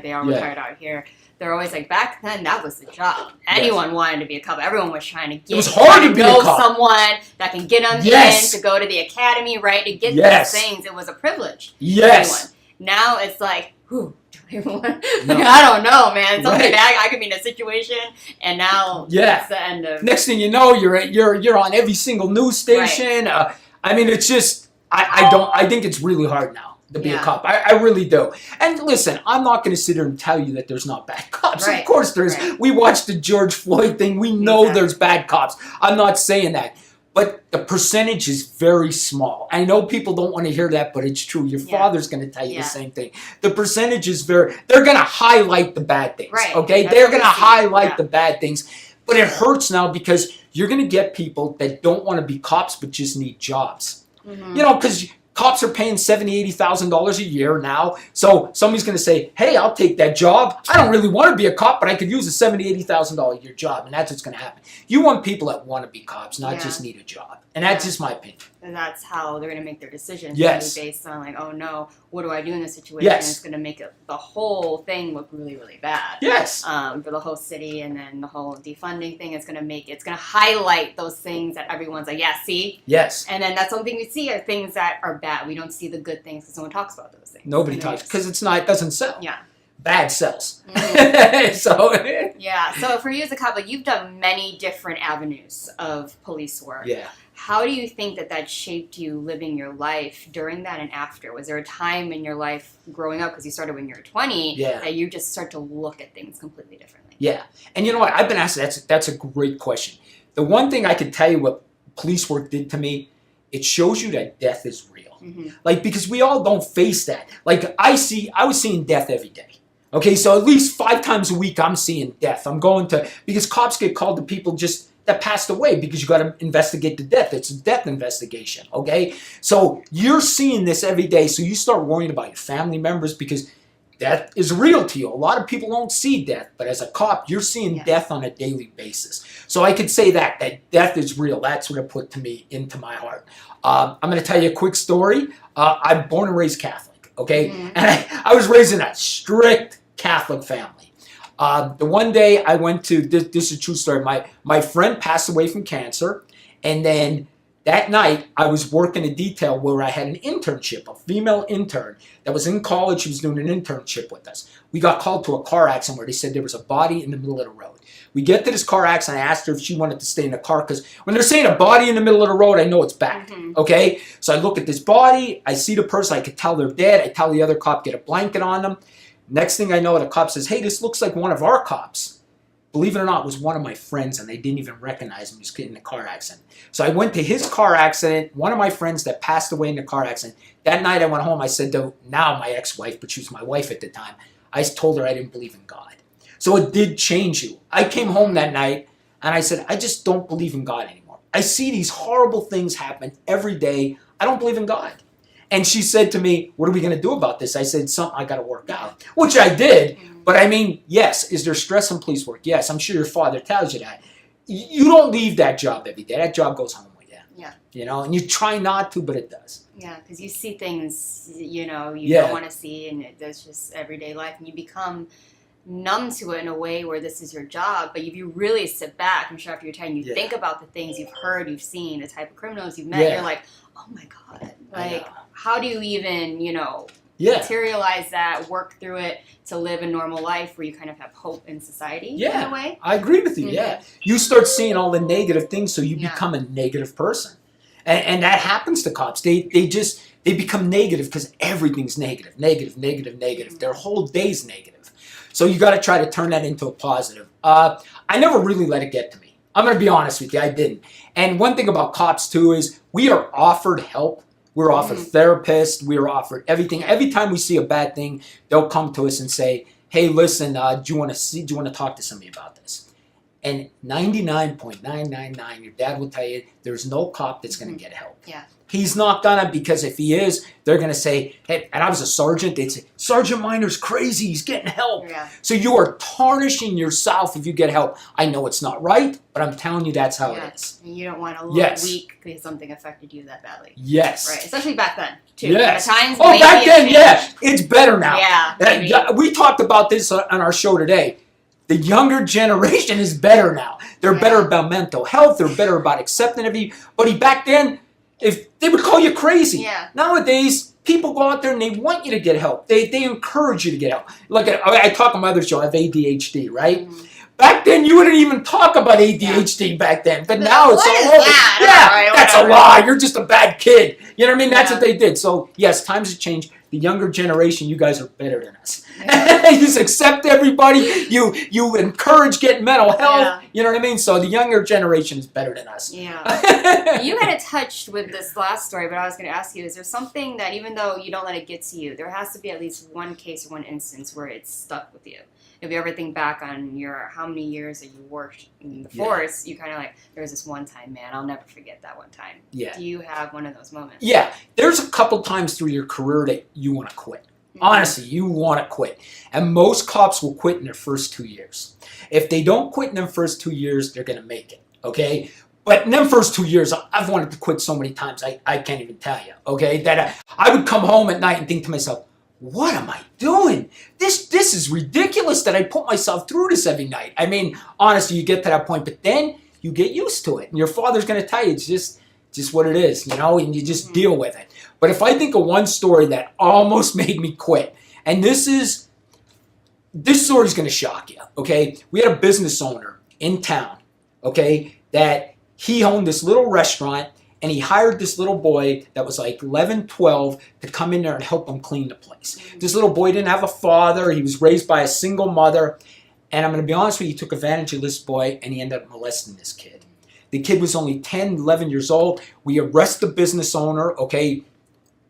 they all retired out here. They're always like, back then, that was the job. Anyone wanted to be a cop. Everyone was trying to get. It was hard to be a cop. Someone that can get them in to go to the academy, right? To get these things, it was a privilege. Yes. Now it's like, whew. I don't know, man. Something bad. I could be in a situation, and now it's the end of. Next thing you know, you're on every single news station. Right. I mean, it's just I think it's really hard now to be a cop. I really do. And listen, I'm not going to sit here and tell you that there's not bad cops. Right. Of course there is. Right. We watched the George Floyd thing. We know there's bad cops. I'm not saying that. but the percentage is very small. I know people don't want to hear that, but it's true. Your father's going to tell you the same thing. The percentage is they're going to highlight the bad things, okay? They're going to highlight the bad things, but it hurts now because you're going to get people that don't want to be cops but just need jobs. You know, because cops are paying $70,000, $80,000 a year now. So somebody's going to say, hey, I'll take that job. I don't really want to be a cop, but I could use a $70,000, $80,000 a year job. And that's what's going to happen. You want people that want to be cops, not just need a job. And that's just my opinion. And that's how they're going to make their decisions. Yes. Based on like, oh no, what do I do in this situation? Yes. It's going to make the whole thing look really, really bad. Yes. For the whole city, and then the whole defunding thing is going to highlight those things that everyone's like, yeah, see? Yes. And then that's something we see are things that are bad. We don't see the good things because no one talks about those things. Nobody talks because it doesn't sell. Yeah. Bad sells. So yeah. So for you as a cop, like you've done many different avenues of police work. Yeah. How do you think that shaped you living your life during that and after? Was there a time in your life growing up, because you started when you were 20, that you just start to look at things completely differently? Yeah. And you know what? I've been asked that's a great question. The one thing I can tell you what police work did to me, it shows you that death is real. Like, because we all don't face that. Like I was seeing death every day. Okay, so at least 5 times a week I'm seeing death. I'm going to, because cops get called to people just that passed away because you got to investigate the death. It's a death investigation, okay? So you're seeing this every day, so you start worrying about your family members because death is real to you. A lot of people don't see death, but as a cop, you're seeing death on a daily basis. So I could say that death is real. That's what it put into my heart. I'm going to tell you a quick story. I'm born and raised Catholic, okay? And I was raised in a strict Catholic family. The one day I went to, this is a true story, my friend passed away from cancer, and then that night I was working a detail where I had an internship, a female intern that was in college. She was doing an internship with us. We got called to a car accident where they said there was a body in the middle of the road. We get to this car accident. I asked her if she wanted to stay in the car because when they're saying a body in the middle of the road, I know it's bad, okay? So I look at this body. I see the person. I could tell they're dead. I tell the other cop, get a blanket on them. Next thing I know, the cop says, hey, this looks like one of our cops. Believe it or not, it was one of my friends, and they didn't even recognize him. He was in a car accident. So I went to his car accident, one of my friends that passed away in the car accident. That night I went home. I said to now my ex-wife, but she was my wife at the time, I told her I didn't believe in God. So it did change you. I came home that night, and I said, I just don't believe in God anymore. I see these horrible things happen every day. I don't believe in God. And she said to me, what are we going to do about this? I said, something I got to work out, which I did. But I mean, yes, is there stress in police work? Yes, I'm sure your father tells you that. You don't leave that job every day. That job goes home with you. Yeah. You know, and you try not to, but it does. Yeah, because you see things, you don't want to see, and that's just everyday life. And you become numb to it in a way where this is your job. But if you really sit back, I'm sure after your time, you think about the things you've heard, you've seen, the type of criminals you've met, you're like, oh my God, like, how do you even, materialize that, work through it to live a normal life where you kind of have hope in society in a way? I agree with you, You start seeing all the negative things, so you become a negative person. And that happens to cops. They become negative because everything's negative. Their whole day's negative. So you got to try to turn that into a positive. I never really let it get to me. I'm going to be honest with you, I didn't. And one thing about cops too is we are offered help. We're offered therapists. We're offered everything. Every time we see a bad thing, they'll come to us and say, hey, listen, do you want to talk to somebody about this? And 99.999, your dad will tell you, there's no cop that's going to get help. Yeah. He's not gonna, because if he is, they're going to say, hey, and I was a sergeant, they'd say, Sergeant Minor's crazy, he's getting help. Yeah. So you are tarnishing yourself if you get help. I know it's not right, but I'm telling you that's how it is. And you don't want to look weak because something affected you that badly. Yes. Right, especially back then, too. Yes. The times back then, it's better now. Yeah. We talked about this on our show today. The younger generation is better now. They're better about mental health. They're better about accepting everybody. Back then, if they would call you crazy. Yeah. Nowadays, people go out there and they want you to get help. They encourage you to get help. Look, I talk on my other show, I have ADHD, right? Back then, you wouldn't even talk about ADHD back then. But now it's all over. Yeah, that's a lie. You're just a bad kid. You know what I mean? That's what they did. So, yes, times have changed. the younger generation, you guys are better than us. You just accept everybody. You encourage getting mental health. Yeah. You know what I mean? So the younger generation is better than us. Yeah. You had it touched with this last story, but I was going to ask you, is there something that even though you don't let it get to you, there has to be at least one case or one instance where it's stuck with you? If you ever think back on your how many years that you worked in the force, you kind of like, there was this one time, man, I'll never forget that one time. Yeah. Do you have one of those moments? Yeah. There's a couple times through your career that you want to quit. Honestly, you want to quit. And most cops will quit in their first 2 years. If they don't quit in their first 2 years, they're going to make it, okay? But in them first 2 years, I've wanted to quit so many times, I can't even tell you, okay? That I would come home at night and think to myself, what am I doing? This is ridiculous that I put myself through this every night. I mean, honestly, you get to that point, but then you get used to it. And your father's going to tell you it's just what it is, you know, and you just deal with it. But if I think of one story that almost made me quit, and this story's going to shock you, okay? We had a business owner in town, okay, that he owned this little restaurant, and he hired this little boy that was like 11, 12 to come in there and help him clean the place. This little boy didn't have a father. He was raised by a single mother. And I'm going to be honest with you, he took advantage of this boy, and he ended up molesting this kid. The kid was only 10, 11 years old. We arrest the business owner, okay,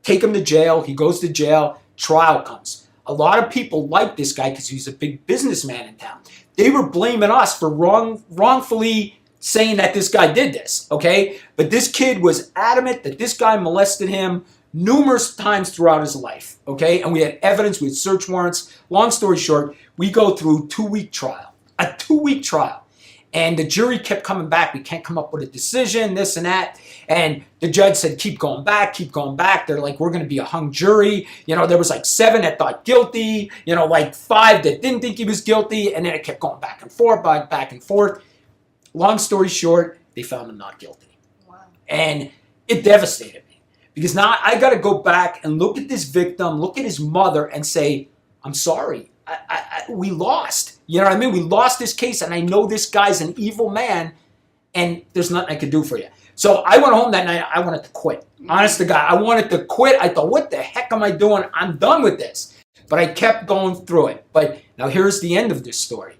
take him to jail. He goes to jail. Trial comes. A lot of people like this guy because he's a big businessman in town. They were blaming us for wrongfully saying that this guy did this, okay? But this kid was adamant that this guy molested him numerous times throughout his life, okay? And we had evidence, we had search warrants. Long story short, we go through a 2-week trial. And the jury kept coming back. We can't come up with a decision, this and that. And the judge said, keep going back, keep going back. They're like, we're going to be a hung jury. You know, there was like 7 that thought guilty, you know, like 5 that didn't think he was guilty. And then it kept going back and forth, back and forth. Long story short, they found him not guilty. Wow. And it devastated me. Because now I got to go back and look at this victim, look at his mother and say, I'm sorry. We lost. You know what I mean? We lost this case, and I know this guy's an evil man, and there's nothing I could do for you. So I went home that night. I wanted to quit. Honest to God, I wanted to quit. I thought, what the heck am I doing? I'm done with this. But I kept going through it. But now here's the end of this story.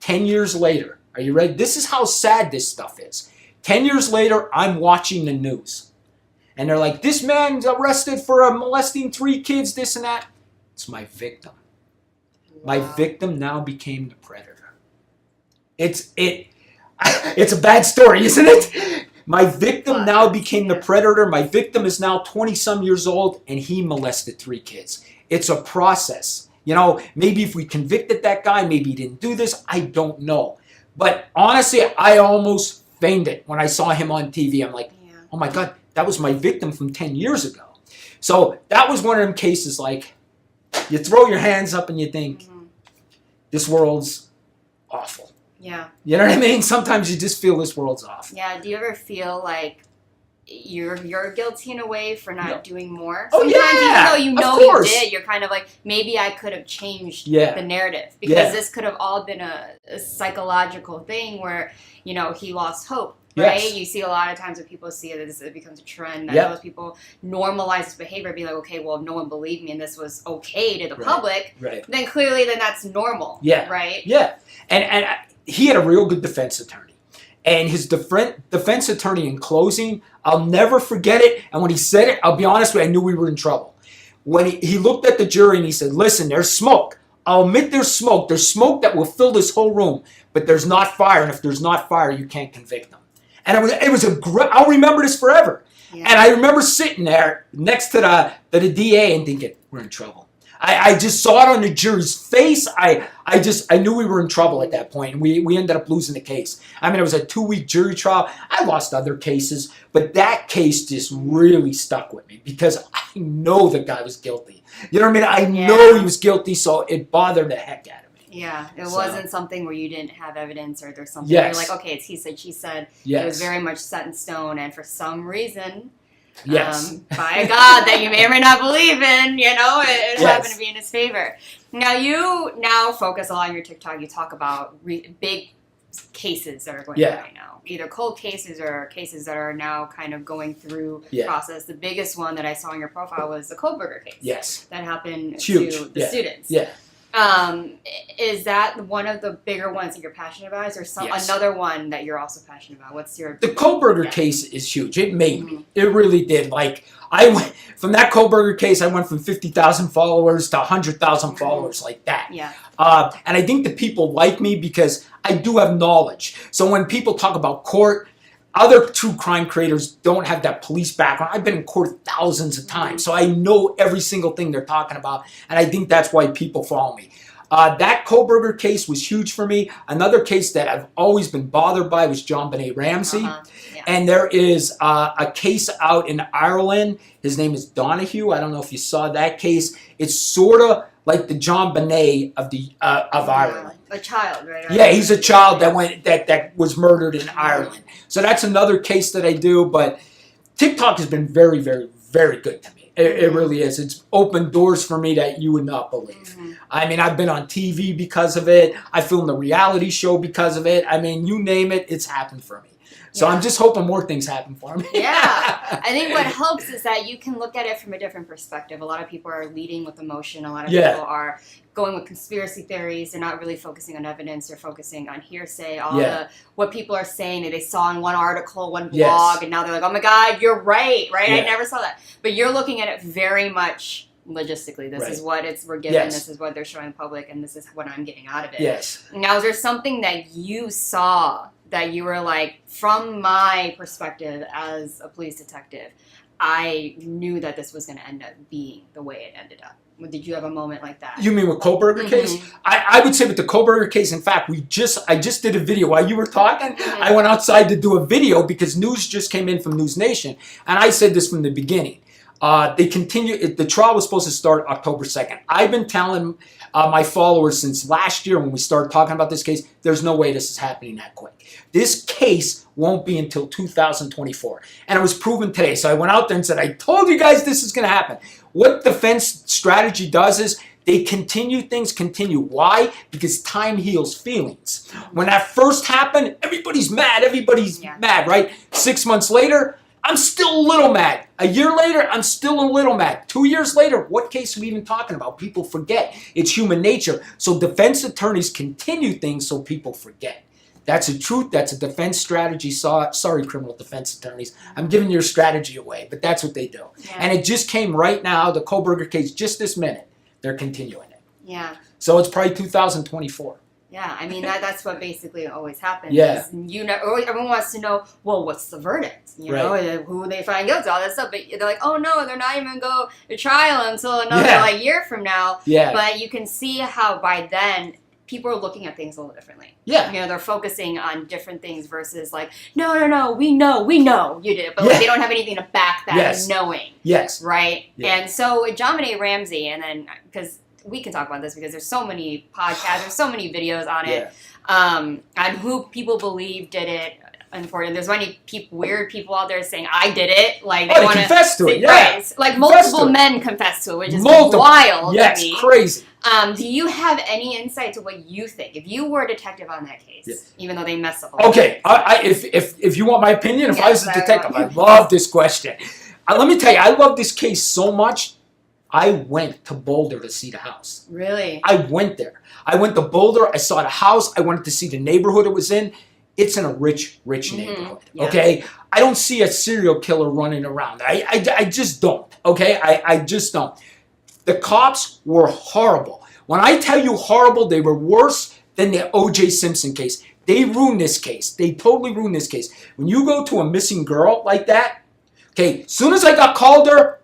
10 years later, are you ready? This is how sad this stuff is. 10 years later, I'm watching the news. And they're like, this man's arrested for molesting 3 kids, this and that. It's my victim. My victim now became the predator. It's a bad story, isn't it? My victim now became the predator. My victim is now 20-some years old, and he molested 3 kids. It's a process. You know, maybe if we convicted that guy, maybe he didn't do this. I don't know. But honestly, I almost fainted when I saw him on TV. I'm like, oh my God, that was my victim from 10 years ago. So that was one of them cases like, you throw your hands up and you think, this world's awful. Yeah. You know what I mean? Sometimes you just feel this world's awful. Yeah. Do you ever feel like you're guilty in a way for not doing more? Oh, Sometimes, yeah. even though you know you did, you're kind of like, maybe I could have changed the narrative. Because this could have all been a psychological thing where, you know, he lost hope. Right? Yes. You see a lot of times when people see it, it becomes a trend that those people normalize this behavior, be like, okay, well, if no one believed me and this was okay to the public, then clearly that's normal. Yeah. Right? Yeah. And he had a real good defense attorney. And his defense attorney in closing, I'll never forget it. And when he said it, I'll be honest with you, I knew we were in trouble. When he looked at the jury and he said, listen, there's smoke. I'll admit there's smoke. There's smoke that will fill this whole room, but there's not fire. And if there's not fire, you can't convict them. And I'll remember this forever. Yeah. And I remember sitting there next to the DA and thinking, we're in trouble. I just saw it on the jury's face. I knew we were in trouble at that point. And we ended up losing the case. I mean, it was a 2-week jury trial. I lost other cases, but that case just really stuck with me because I know the guy was guilty. You know what I mean? I know he was guilty, so it bothered the heck out of me. Yeah, it wasn't something where you didn't have evidence or there's something where you're like, okay, it's he said, she said. It was very much set in stone, and for some reason, by a God that you may or may not believe in, you know, it happened to be in his favor. Now, you focus a lot on your TikTok. You talk about big cases that are going Yeah. on right now. Either cold cases or cases that are now kind of going through Yeah. process. The biggest one that I saw in your profile was the Kohlberger case. Yes. That happened It's huge. to the Yeah. students. Yeah. Is that one of the bigger ones that you're passionate about? Is there Yes. another one that you're also passionate about? What's your... The Kohlberger case is huge. It made me. It really did. Like, I went from that Kohlberger case, I went from 50,000 followers to 100,000 followers like that. Yeah. And I think that people like me because I do have knowledge. So when people talk about court, other true crime creators don't have that police background. I've been in court thousands of times, so I know every single thing they're talking about, and I think that's why people follow me. That Kohlberger case was huge for me. Another case that I've always been bothered by was JonBenet Ramsey. Yeah. And there is a case out in Ireland. His name is Donahue. I don't know if you saw that case. It's sort of like the JonBenet of Ireland. A child, right? Yeah, he's a child that was murdered in Ireland. So that's another case that I do. But TikTok has been very, very, very good to me. It really is. It's opened doors for me that you would not believe. I mean, I've been on TV because of it. I filmed a reality show because of it. I mean, you name it, it's happened for me. So I'm just hoping more things happen for me. Yeah. I think what helps is that you can look at it from a different perspective. A lot of people are leading with emotion. A lot of people are going with conspiracy theories. They're not really focusing on evidence. They're focusing on hearsay, what people are saying that they saw in one article, one blog, and now they're like, oh my God, you're right? I never saw that. But you're looking at it very much logistically. This is what we're given, this is what they're showing the public, and this is what I'm getting out of it. Yes. Now, is there something that you saw that you were like, from my perspective as a police detective, I knew that this was going to end up being the way it ended up? Did you have a moment like that? You mean with Kohlberger case? I would say with the Kohlberger case, in fact, I just did a video while you were talking. I went outside to do a video because news just came in from News Nation, and I said this from the beginning. The trial was supposed to start October 2nd. I've been telling my followers since last year when we started talking about this case, there's no way this is happening that quick. This case won't be until 2024. And it was proven today. So I went out there and said, I told you guys this is going to happen. What defense strategy does is they continue things. Why? Because time heals feelings. When that first happened, everybody's mad. Mad, right? 6 months later, I'm still a little mad. A year later, I'm still a little mad. 2 years later, what case are we even talking about? People forget. It's human nature. So defense attorneys continue things so people forget. That's a truth. That's a defense strategy. Sorry, criminal defense attorneys. I'm giving your strategy away, but that's what they do. Yeah. And it just came right now, the Kohlberger case, just this minute. They're continuing it. Yeah. So it's probably 2024. Yeah, I mean, that's what basically always happens. Yeah. Everyone wants to know, well, what's the verdict? You know, who they find guilty, all that stuff. But they're like, oh, no, they're not even going to go to trial until another year from now. Yeah. But you can see how by then people are looking at things a little differently. Yeah. You know, they're focusing on different things versus like, no, we know you did it. But like, they don't have anything to back that knowing. Yes. Right? Yeah. And so with JonBenet Ramsey, and then, because we can talk about this because there's so many podcasts, there's so many videos on it, on who people believe did it. Unfortunately, there's many weird people out there saying I did it. Like they confess to it. Yeah. Like multiple men confess to it, which is wild. Yes, to me. Crazy. Do you have any insight to what you think if you were a detective on that case, even though they messed up? Okay, if you want my opinion, if I was a detective, I love this question. Let me tell you, I love this case so much. I went to Boulder to see the house. Really? I went there. I went to Boulder. I saw the house. I wanted to see the neighborhood it was in. It's in a rich neighborhood. Yeah. Okay? I don't see a serial killer running around. I just don't. Okay? I just don't. The cops were horrible. When I tell you horrible, they were worse than the O.J. Simpson case. They ruined this case. They totally ruined this case. When you go to a missing girl like that, okay, as soon as I got called there,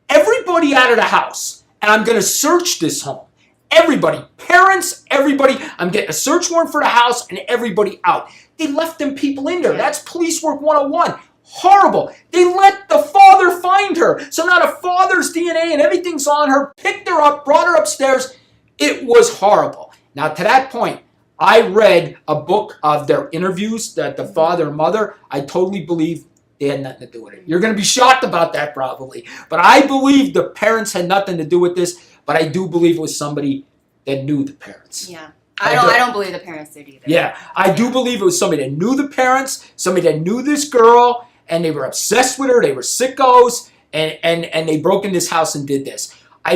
everybody out of the house, and I'm going to search this home. Everybody, parents, everybody. I'm getting a search warrant for the house and everybody out. They left them people in there. That's police work 101. Horrible. They let the father find her. So now the father's DNA and everything's on her, picked her up, brought her upstairs. It was horrible. Now to that point, I read a book of their interviews, that the father and mother. I totally believe they had nothing to do with it. You're going to be shocked about that probably. But I believe the parents had nothing to do with this. But I do believe it was somebody that knew the parents. Yeah. I don't believe the parents did either. Yeah, I do believe it was somebody that knew the parents, somebody that knew this girl, and they were obsessed with her. They were sickos, and they broke in this house and did this. I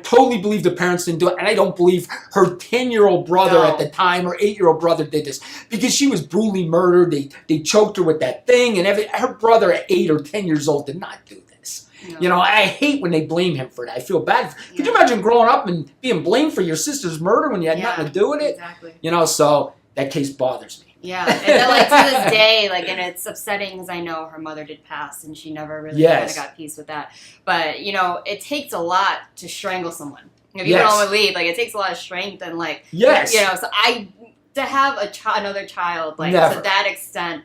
totally believe the parents didn't do it, and I don't believe her 10-year-old brother at the time or 8-year-old brother did this, because she was brutally murdered. They choked her with that thing, and her brother at 8 or 10 years old did not do this. No. You know, I hate when they blame him for that. I feel bad. Could you imagine growing up and being blamed for your sister's murder when you had nothing to do with it? Exactly. You know, so that case bothers me. Yeah, and then, like, to this day, like, and it's upsetting because I know her mother did pass, and she never really kind of got peace with that. But, you know, it takes a lot to strangle someone. If you don't believe, like, it takes a lot of strength and, like, you know, so to have another child, like, to that extent,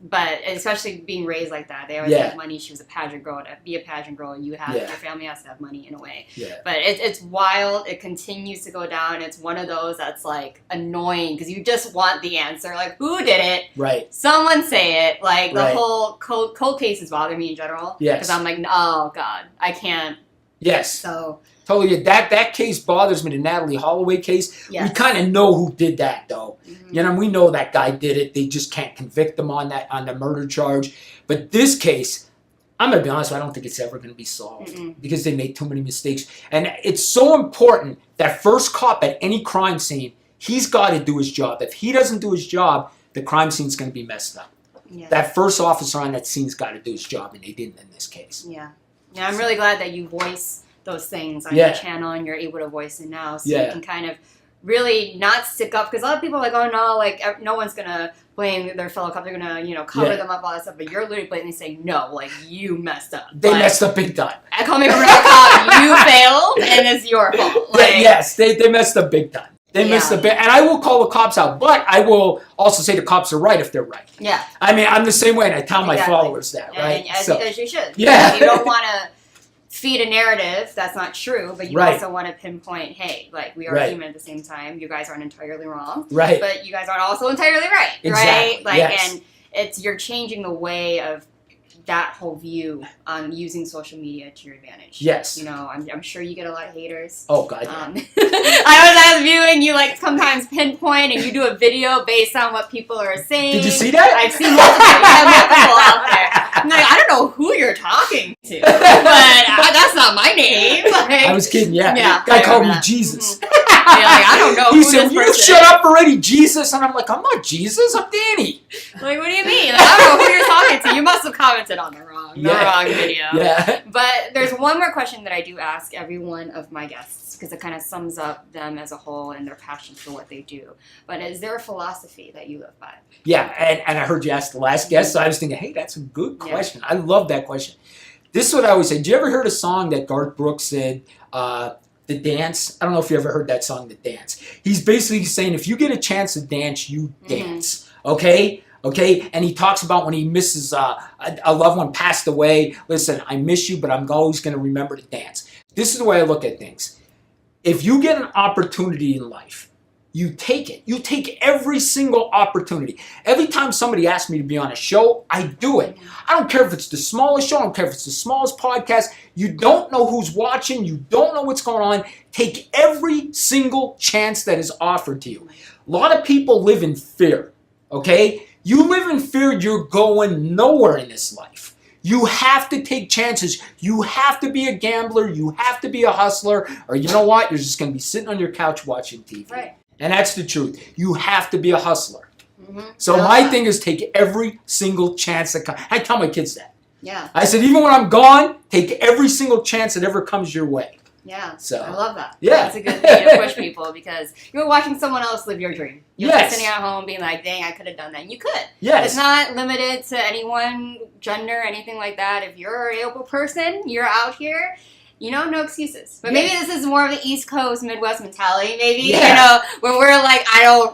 but especially being raised like that, they always have money. She was a pageant girl. To be a pageant girl, you have your family has to have money in a way. Yeah. But it's wild. It continues to go down. It's one of those that's like annoying because you just want the answer. Like, who did it? Right. Someone say it. Like the whole cold cases bother me in general. Yes. Because I'm like, oh God, I can't. Yes. So. Totally. That case bothers me, the Natalie Holloway case. Yes. We kind of know who did that, though. Mm-hmm. You know, we know that guy did it. They just can't convict him on the murder charge. But this case, I'm going to be honest, I don't think it's ever going to be solved because they made too many mistakes. And it's so important that first cop at any crime scene, he's got to do his job. If he doesn't do his job, the crime scene's going to be messed up. Yeah. That first officer on that scene's got to do his job, and they didn't in this case. Yeah. Yeah, I'm really glad that you voice those things on your channel and you're able to voice it now, so you can kind of really not stick up, because a lot of people are like, oh no, like no one's gonna blame their fellow cop, they're gonna, you know, cover them up, all that stuff, but you're literally blatantly saying, no, like you messed up. They messed up big time. I call me a cop, you failed, and it's your fault. Like, yes, they messed up big time. They missed a bit, and I will call the cops out, but I will also say the cops are right if they're right. Yeah. I mean, I'm the same way, and I tell my followers that, right? And as you should. Yeah. You don't want to feed a narrative that's not true, but you also want to pinpoint, hey, like, we are human at the same time. You guys aren't entirely wrong. Right. But you guys aren't also entirely right. Exactly. Right? Like, and you're changing the way of that whole view on using social media to your advantage. Yes. You know, I'm sure you get a lot of haters. Oh, God. I was viewing you, like, sometimes pinpoint, and you do a video based on what people are saying. Did you see that? I've seen multiple out there. I'm like, I don't know who you're talking to, but that's not my name. Like, I was kidding, Guy called me Jesus. Like, I don't know He who said, this "You person shut is." up already, Jesus." And I'm like, I'm not Jesus, I'm Danny. Like, what do you mean? Like, I don't know who you're talking to. You must have commented on the wrong video. Yeah. But there's one more question that I do ask every one of my guests, because it kind of sums up them as a whole and their passion for what they do. But is there a philosophy that you live by? Yeah, and I heard you ask the last guest, so I was thinking, hey, that's a good question. I love that question. This is what I always say. Do you ever hear a song that Garth Brooks said, The Dance? I don't know if you ever heard that song, The Dance. He's basically saying, if you get a chance to dance, you dance. Okay? Okay? And he talks about when he misses a loved one passed away. Listen, I miss you, but I'm always going to remember to dance. This is the way I look at things. If you get an opportunity in life, you take it. You take every single opportunity. Every time somebody asks me to be on a show, I do it. I don't care if it's the smallest show. I don't care if it's the smallest podcast. You don't know who's watching. You don't know what's going on. Take every single chance that is offered to you. A lot of people live in fear, okay? You live in fear, you're going nowhere in this life. You have to take chances. You have to be a gambler. You have to be a hustler. Or you know what? You're just going to be sitting on your couch watching TV. Right. And that's the truth. You have to be a hustler. So my thing is take every single chance that comes. I tell my kids that. Yeah. I said, even when I'm gone, take every single chance that ever comes your way. Yeah. So I love that. Yeah. That's a good thing to push people, because you're watching someone else live your dream. You're Yes. sitting at home being like, dang, I could have done that. And you could. Yes. It's not limited to any one gender, anything like that. If you're a able person, you're out here, you know, no excuses. But maybe this is more of the East Coast, Midwest mentality, maybe, you know, when we're like,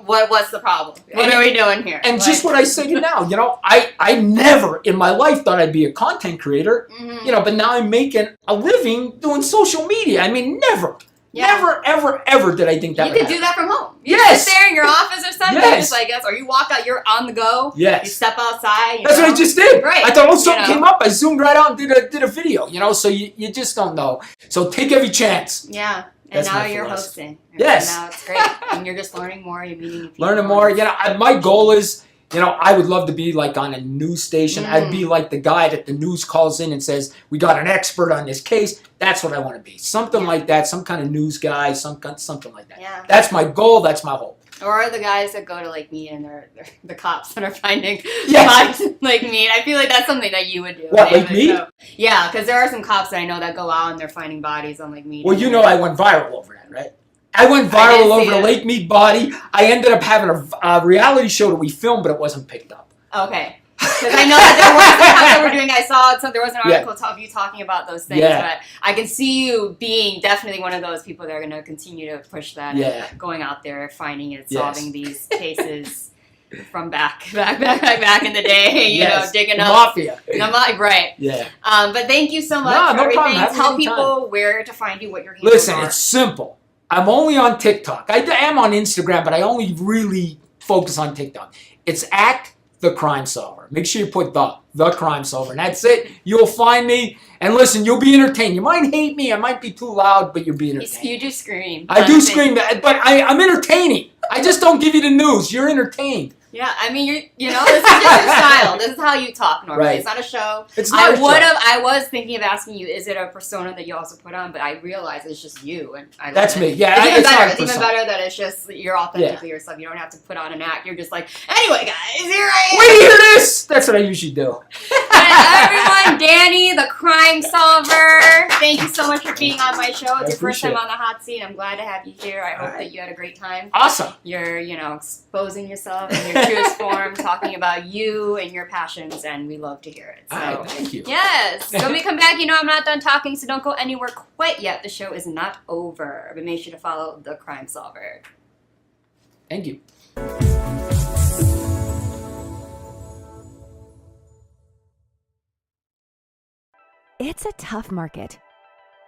what's the problem? What are we doing here? And like, just what I say to now, you know, I never in my life thought I'd be a content creator, you know, but now I'm making a living doing social media. I mean, never. Never, ever, ever did I think that you would could do happen. that from home. You Yes. sit there in your office or something, Yes. just like us, or you walk out, you're on the go. Yes. You step outside. That's what I just did. Right. I thought, oh, something You know. came up. I zoomed right out and did a video, you know, so you just don't know. So take every chance. Yeah. And now you're hosting. Yes. And now it's great. And you're just learning more. You're meeting people. Learning more. My goal is, I would love to be like on a news station. I'd be like the guy that the news calls in and says, we got an expert on this case. That's what I want to be. Something like that. Some kind of news guy. Something like that. Yeah. That's my goal. That's my hope. Or the guys that go to like me and they're the cops that are finding Yes. bodies like me. And I feel like that's something that you would do. What, like me? So, yeah, because there are some cops that I know that go out and they're finding bodies on like me. Well, I went viral over that, right? I went viral over the Lake Mead body. I ended up having a reality show that we filmed, but it wasn't picked up. Okay. Because I know that there were some stuff that we're doing. I saw there was an article of you talking about those things, but I can see you being definitely one of those people that are going to continue to push that, and going out there, finding it, solving these cases from back in the day. You know, digging up mafia, right? Yeah. But thank you so much for everything. Tell people where to find you, what your handles Listen, are. it's simple. I'm only on TikTok. I am on Instagram, but I only really focus on TikTok. It's The Crime Solver. Make sure you put the Crime Solver. And that's it. You'll find me. And listen, you'll be entertained. You might hate me. I might be too loud, but you'll be entertained. You do scream. I do scream, but I'm entertaining. I just don't give you the news. You're entertained. Yeah, I mean, this is just your style. This is how you talk normally. Right. It's not a show. It's not a show. I was thinking of asking you, is it a persona that you also put on? But I realized it's just you, and I love That's it. me. Yeah, it's even better. It's not a even persona. better that it's just you're authentically yourself. You don't have to put on an act. You're just like, anyway, guys, here I am. Wait to hear this. That's what I usually do. Everyone, Danny, the Crime Solver. Thank you so much for being on my show. It's your first time on the hot seat. I'm glad to have you here. I hope that you had a great time. Awesome. You're, exposing yourself in your truest form, talking about you and your passions, and we love to hear it. So, All right, thank you. Yes. So when we come back, I'm not done talking, so don't go anywhere quite yet. The show is not over, but make sure to follow the Crime Solver. Thank you. It's a tough market.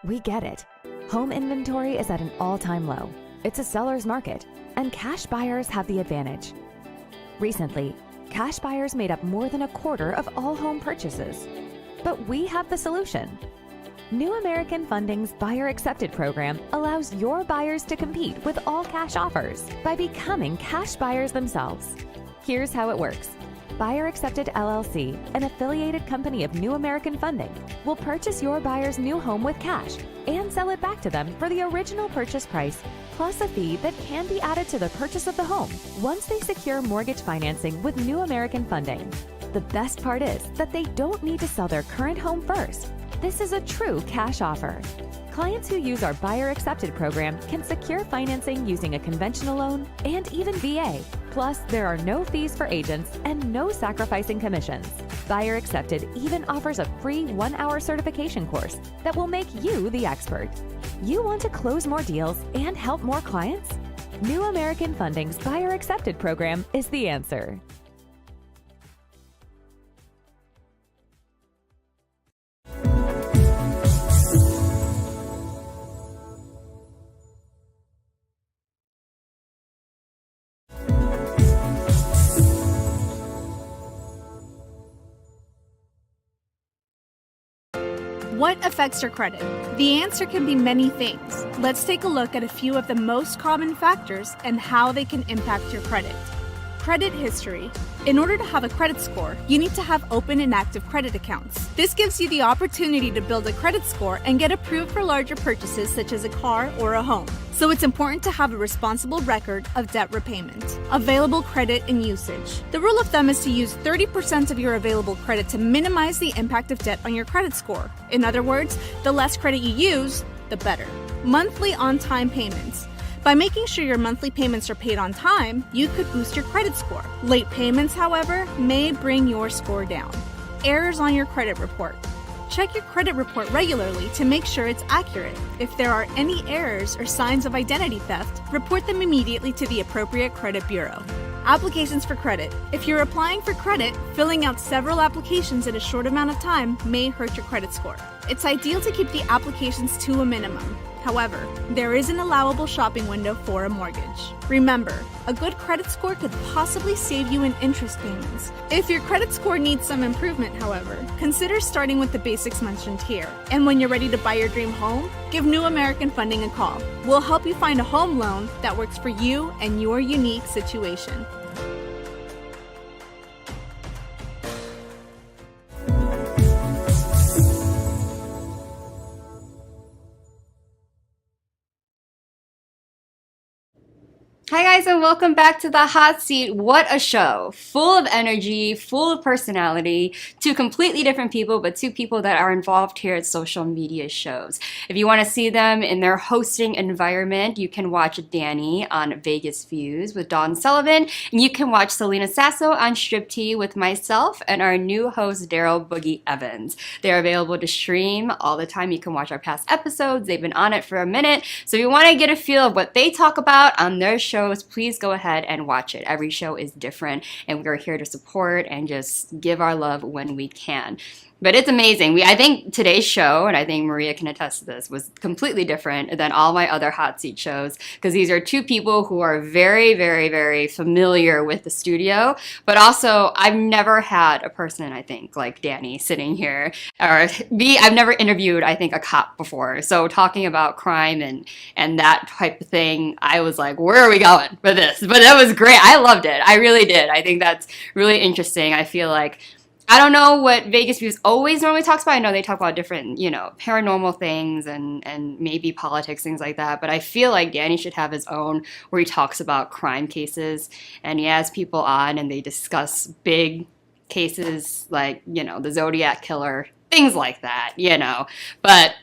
We get it. Home inventory is at an all-time low. It's a seller's market, and cash buyers have the advantage. Recently, cash buyers made up more than a quarter of all home purchases. But we have the solution. New American Funding's Buyer Accepted program allows your buyers to compete with all cash offers by becoming cash buyers themselves. Here's how it works. Buyer Accepted LLC, an affiliated company of New American Funding, will purchase your buyer's new home with cash and sell it back to them for the original purchase price, plus a fee that can be added to the purchase of the home once they secure mortgage financing with New American Funding. The best part is that they don't need to sell their current home first. This is a true cash offer. Clients who use our Buyer Accepted program can secure financing using a conventional loan and even VA. Plus, there are no fees for agents and no sacrificing commissions. Buyer Accepted even offers a free 1-hour certification course that will make you the expert. You want to close more deals and help more clients? New American Funding's Buyer Accepted program is the answer. What affects your credit? The answer can be many things. Let's take a look at a few of the most common factors and how they can impact your credit. Credit history. In order to have a credit score, you need to have open and active credit accounts. This gives you the opportunity to build a credit score and get approved for larger purchases such as a car or a home. So it's important to have a responsible record of debt repayment. Available credit and usage. The rule of thumb is to use 30% of your available credit to minimize the impact of debt on your credit score. In other words, the less credit you use, the better. Monthly on-time payments. By making sure your monthly payments are paid on time, you could boost your credit score. Late payments, however, may bring your score down. Errors on your credit report. Check your credit report regularly to make sure it's accurate. If there are any errors or signs of identity theft, report them immediately to the appropriate credit bureau. Applications for credit. If you're applying for credit, filling out several applications in a short amount of time may hurt your credit score. It's ideal to keep the applications to a minimum. However, there is an allowable shopping window for a mortgage. Remember, a good credit score could possibly save you in interest payments. If your credit score needs some improvement, however, consider starting with the basics mentioned here. And when you're ready to buy your dream home, give New American Funding a call. We'll help you find a home loan that works for you and your unique situation. Hi guys, and welcome back to the Hot Seat. What a show. Full of energy, full of personality, two completely different people, but two people that are involved here at social media shows. If you want to see them in their hosting environment, you can watch Danny on Vegas Views with Dawn Sullivan, and you can watch Celina Sasso on Strip Tea with myself and our new host, Daryl Boogie Evans. They're available to stream all the time. You can watch our past episodes. They've been on it for a minute. So if you want to get a feel of what they talk about on their shows, please go ahead and watch it. Every show is different, and we're here to support and just give our love when we can. But it's amazing. I think today's show, and I think Maria can attest to this, was completely different than all my other Hot Seat shows, because these are two people who are very, very, very familiar with the studio, but also I've never had a person, I think, like Danny sitting here, or I've never interviewed, I think, a cop before. So talking about crime and that type of thing, I was like, where are we going with this? But that was great. I loved it. I really did. I think that's really interesting. I feel like I don't know what Vegas Views always normally talks about. I know they talk about different, paranormal things and maybe politics, things like that. But I feel like Danny should have his own where he talks about crime cases and he has people on and they discuss big cases like, the Zodiac Killer, things like that, But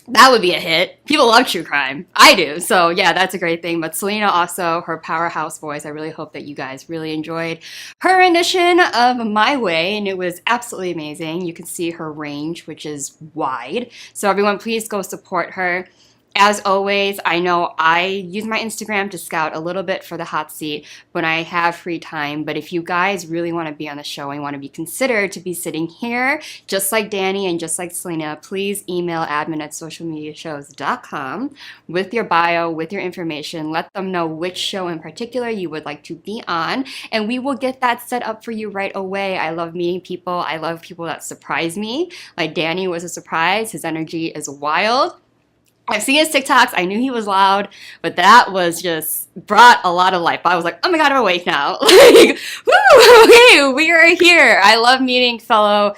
that would be a hit. People love true crime. I do. So yeah, that's a great thing. But Celina also, her powerhouse voice, I really hope that you guys really enjoyed her rendition of My Way, and it was absolutely amazing. You can see her range, which is wide. So everyone, please go support her. As always, I know I use my Instagram to scout a little bit for the Hot Seat when I have free time, but if you guys really want to be on the show and want to be considered to be sitting here, just like Danny and just like Celina, please email admin@socialmediashows.com with your bio, with your information. Let them know which show in particular you would like to be on, and we will get that set up for you right away. I love meeting people. I love people that surprise me. Like Danny was a surprise. His energy is wild. I've seen his TikToks. I knew he was loud, but that was just brought a lot of life. I was like, oh my God, I'm awake now. Like, woo, okay, we are here. I love meeting fellow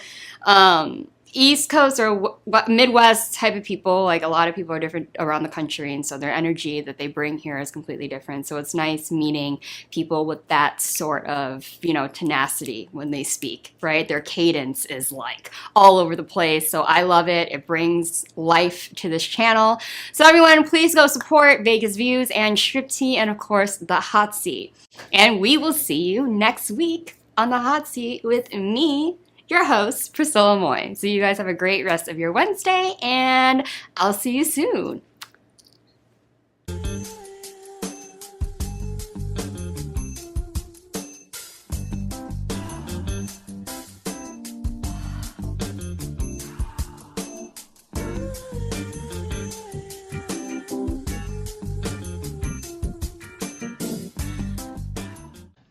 East Coast or Midwest type of people. Like a lot of people are different around the country, and so their energy that they bring here is completely different. So it's nice meeting people with that sort of, tenacity when they speak, right? Their cadence is like all over the place. So I love it. It brings life to this channel. So everyone, please go support Vegas Views and Strip Tea and of course the Hot Seat. And we will see you next week on the Hot Seat with me, your host, Priscilla Moy. So you guys have a great rest of your Wednesday, and I'll see you soon.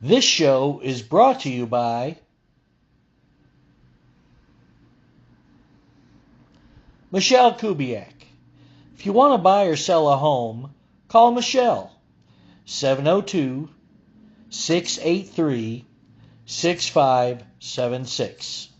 This show is brought to you by Michelle Kubiak. If you want to buy or sell a home, call Michelle, 702-683-6576.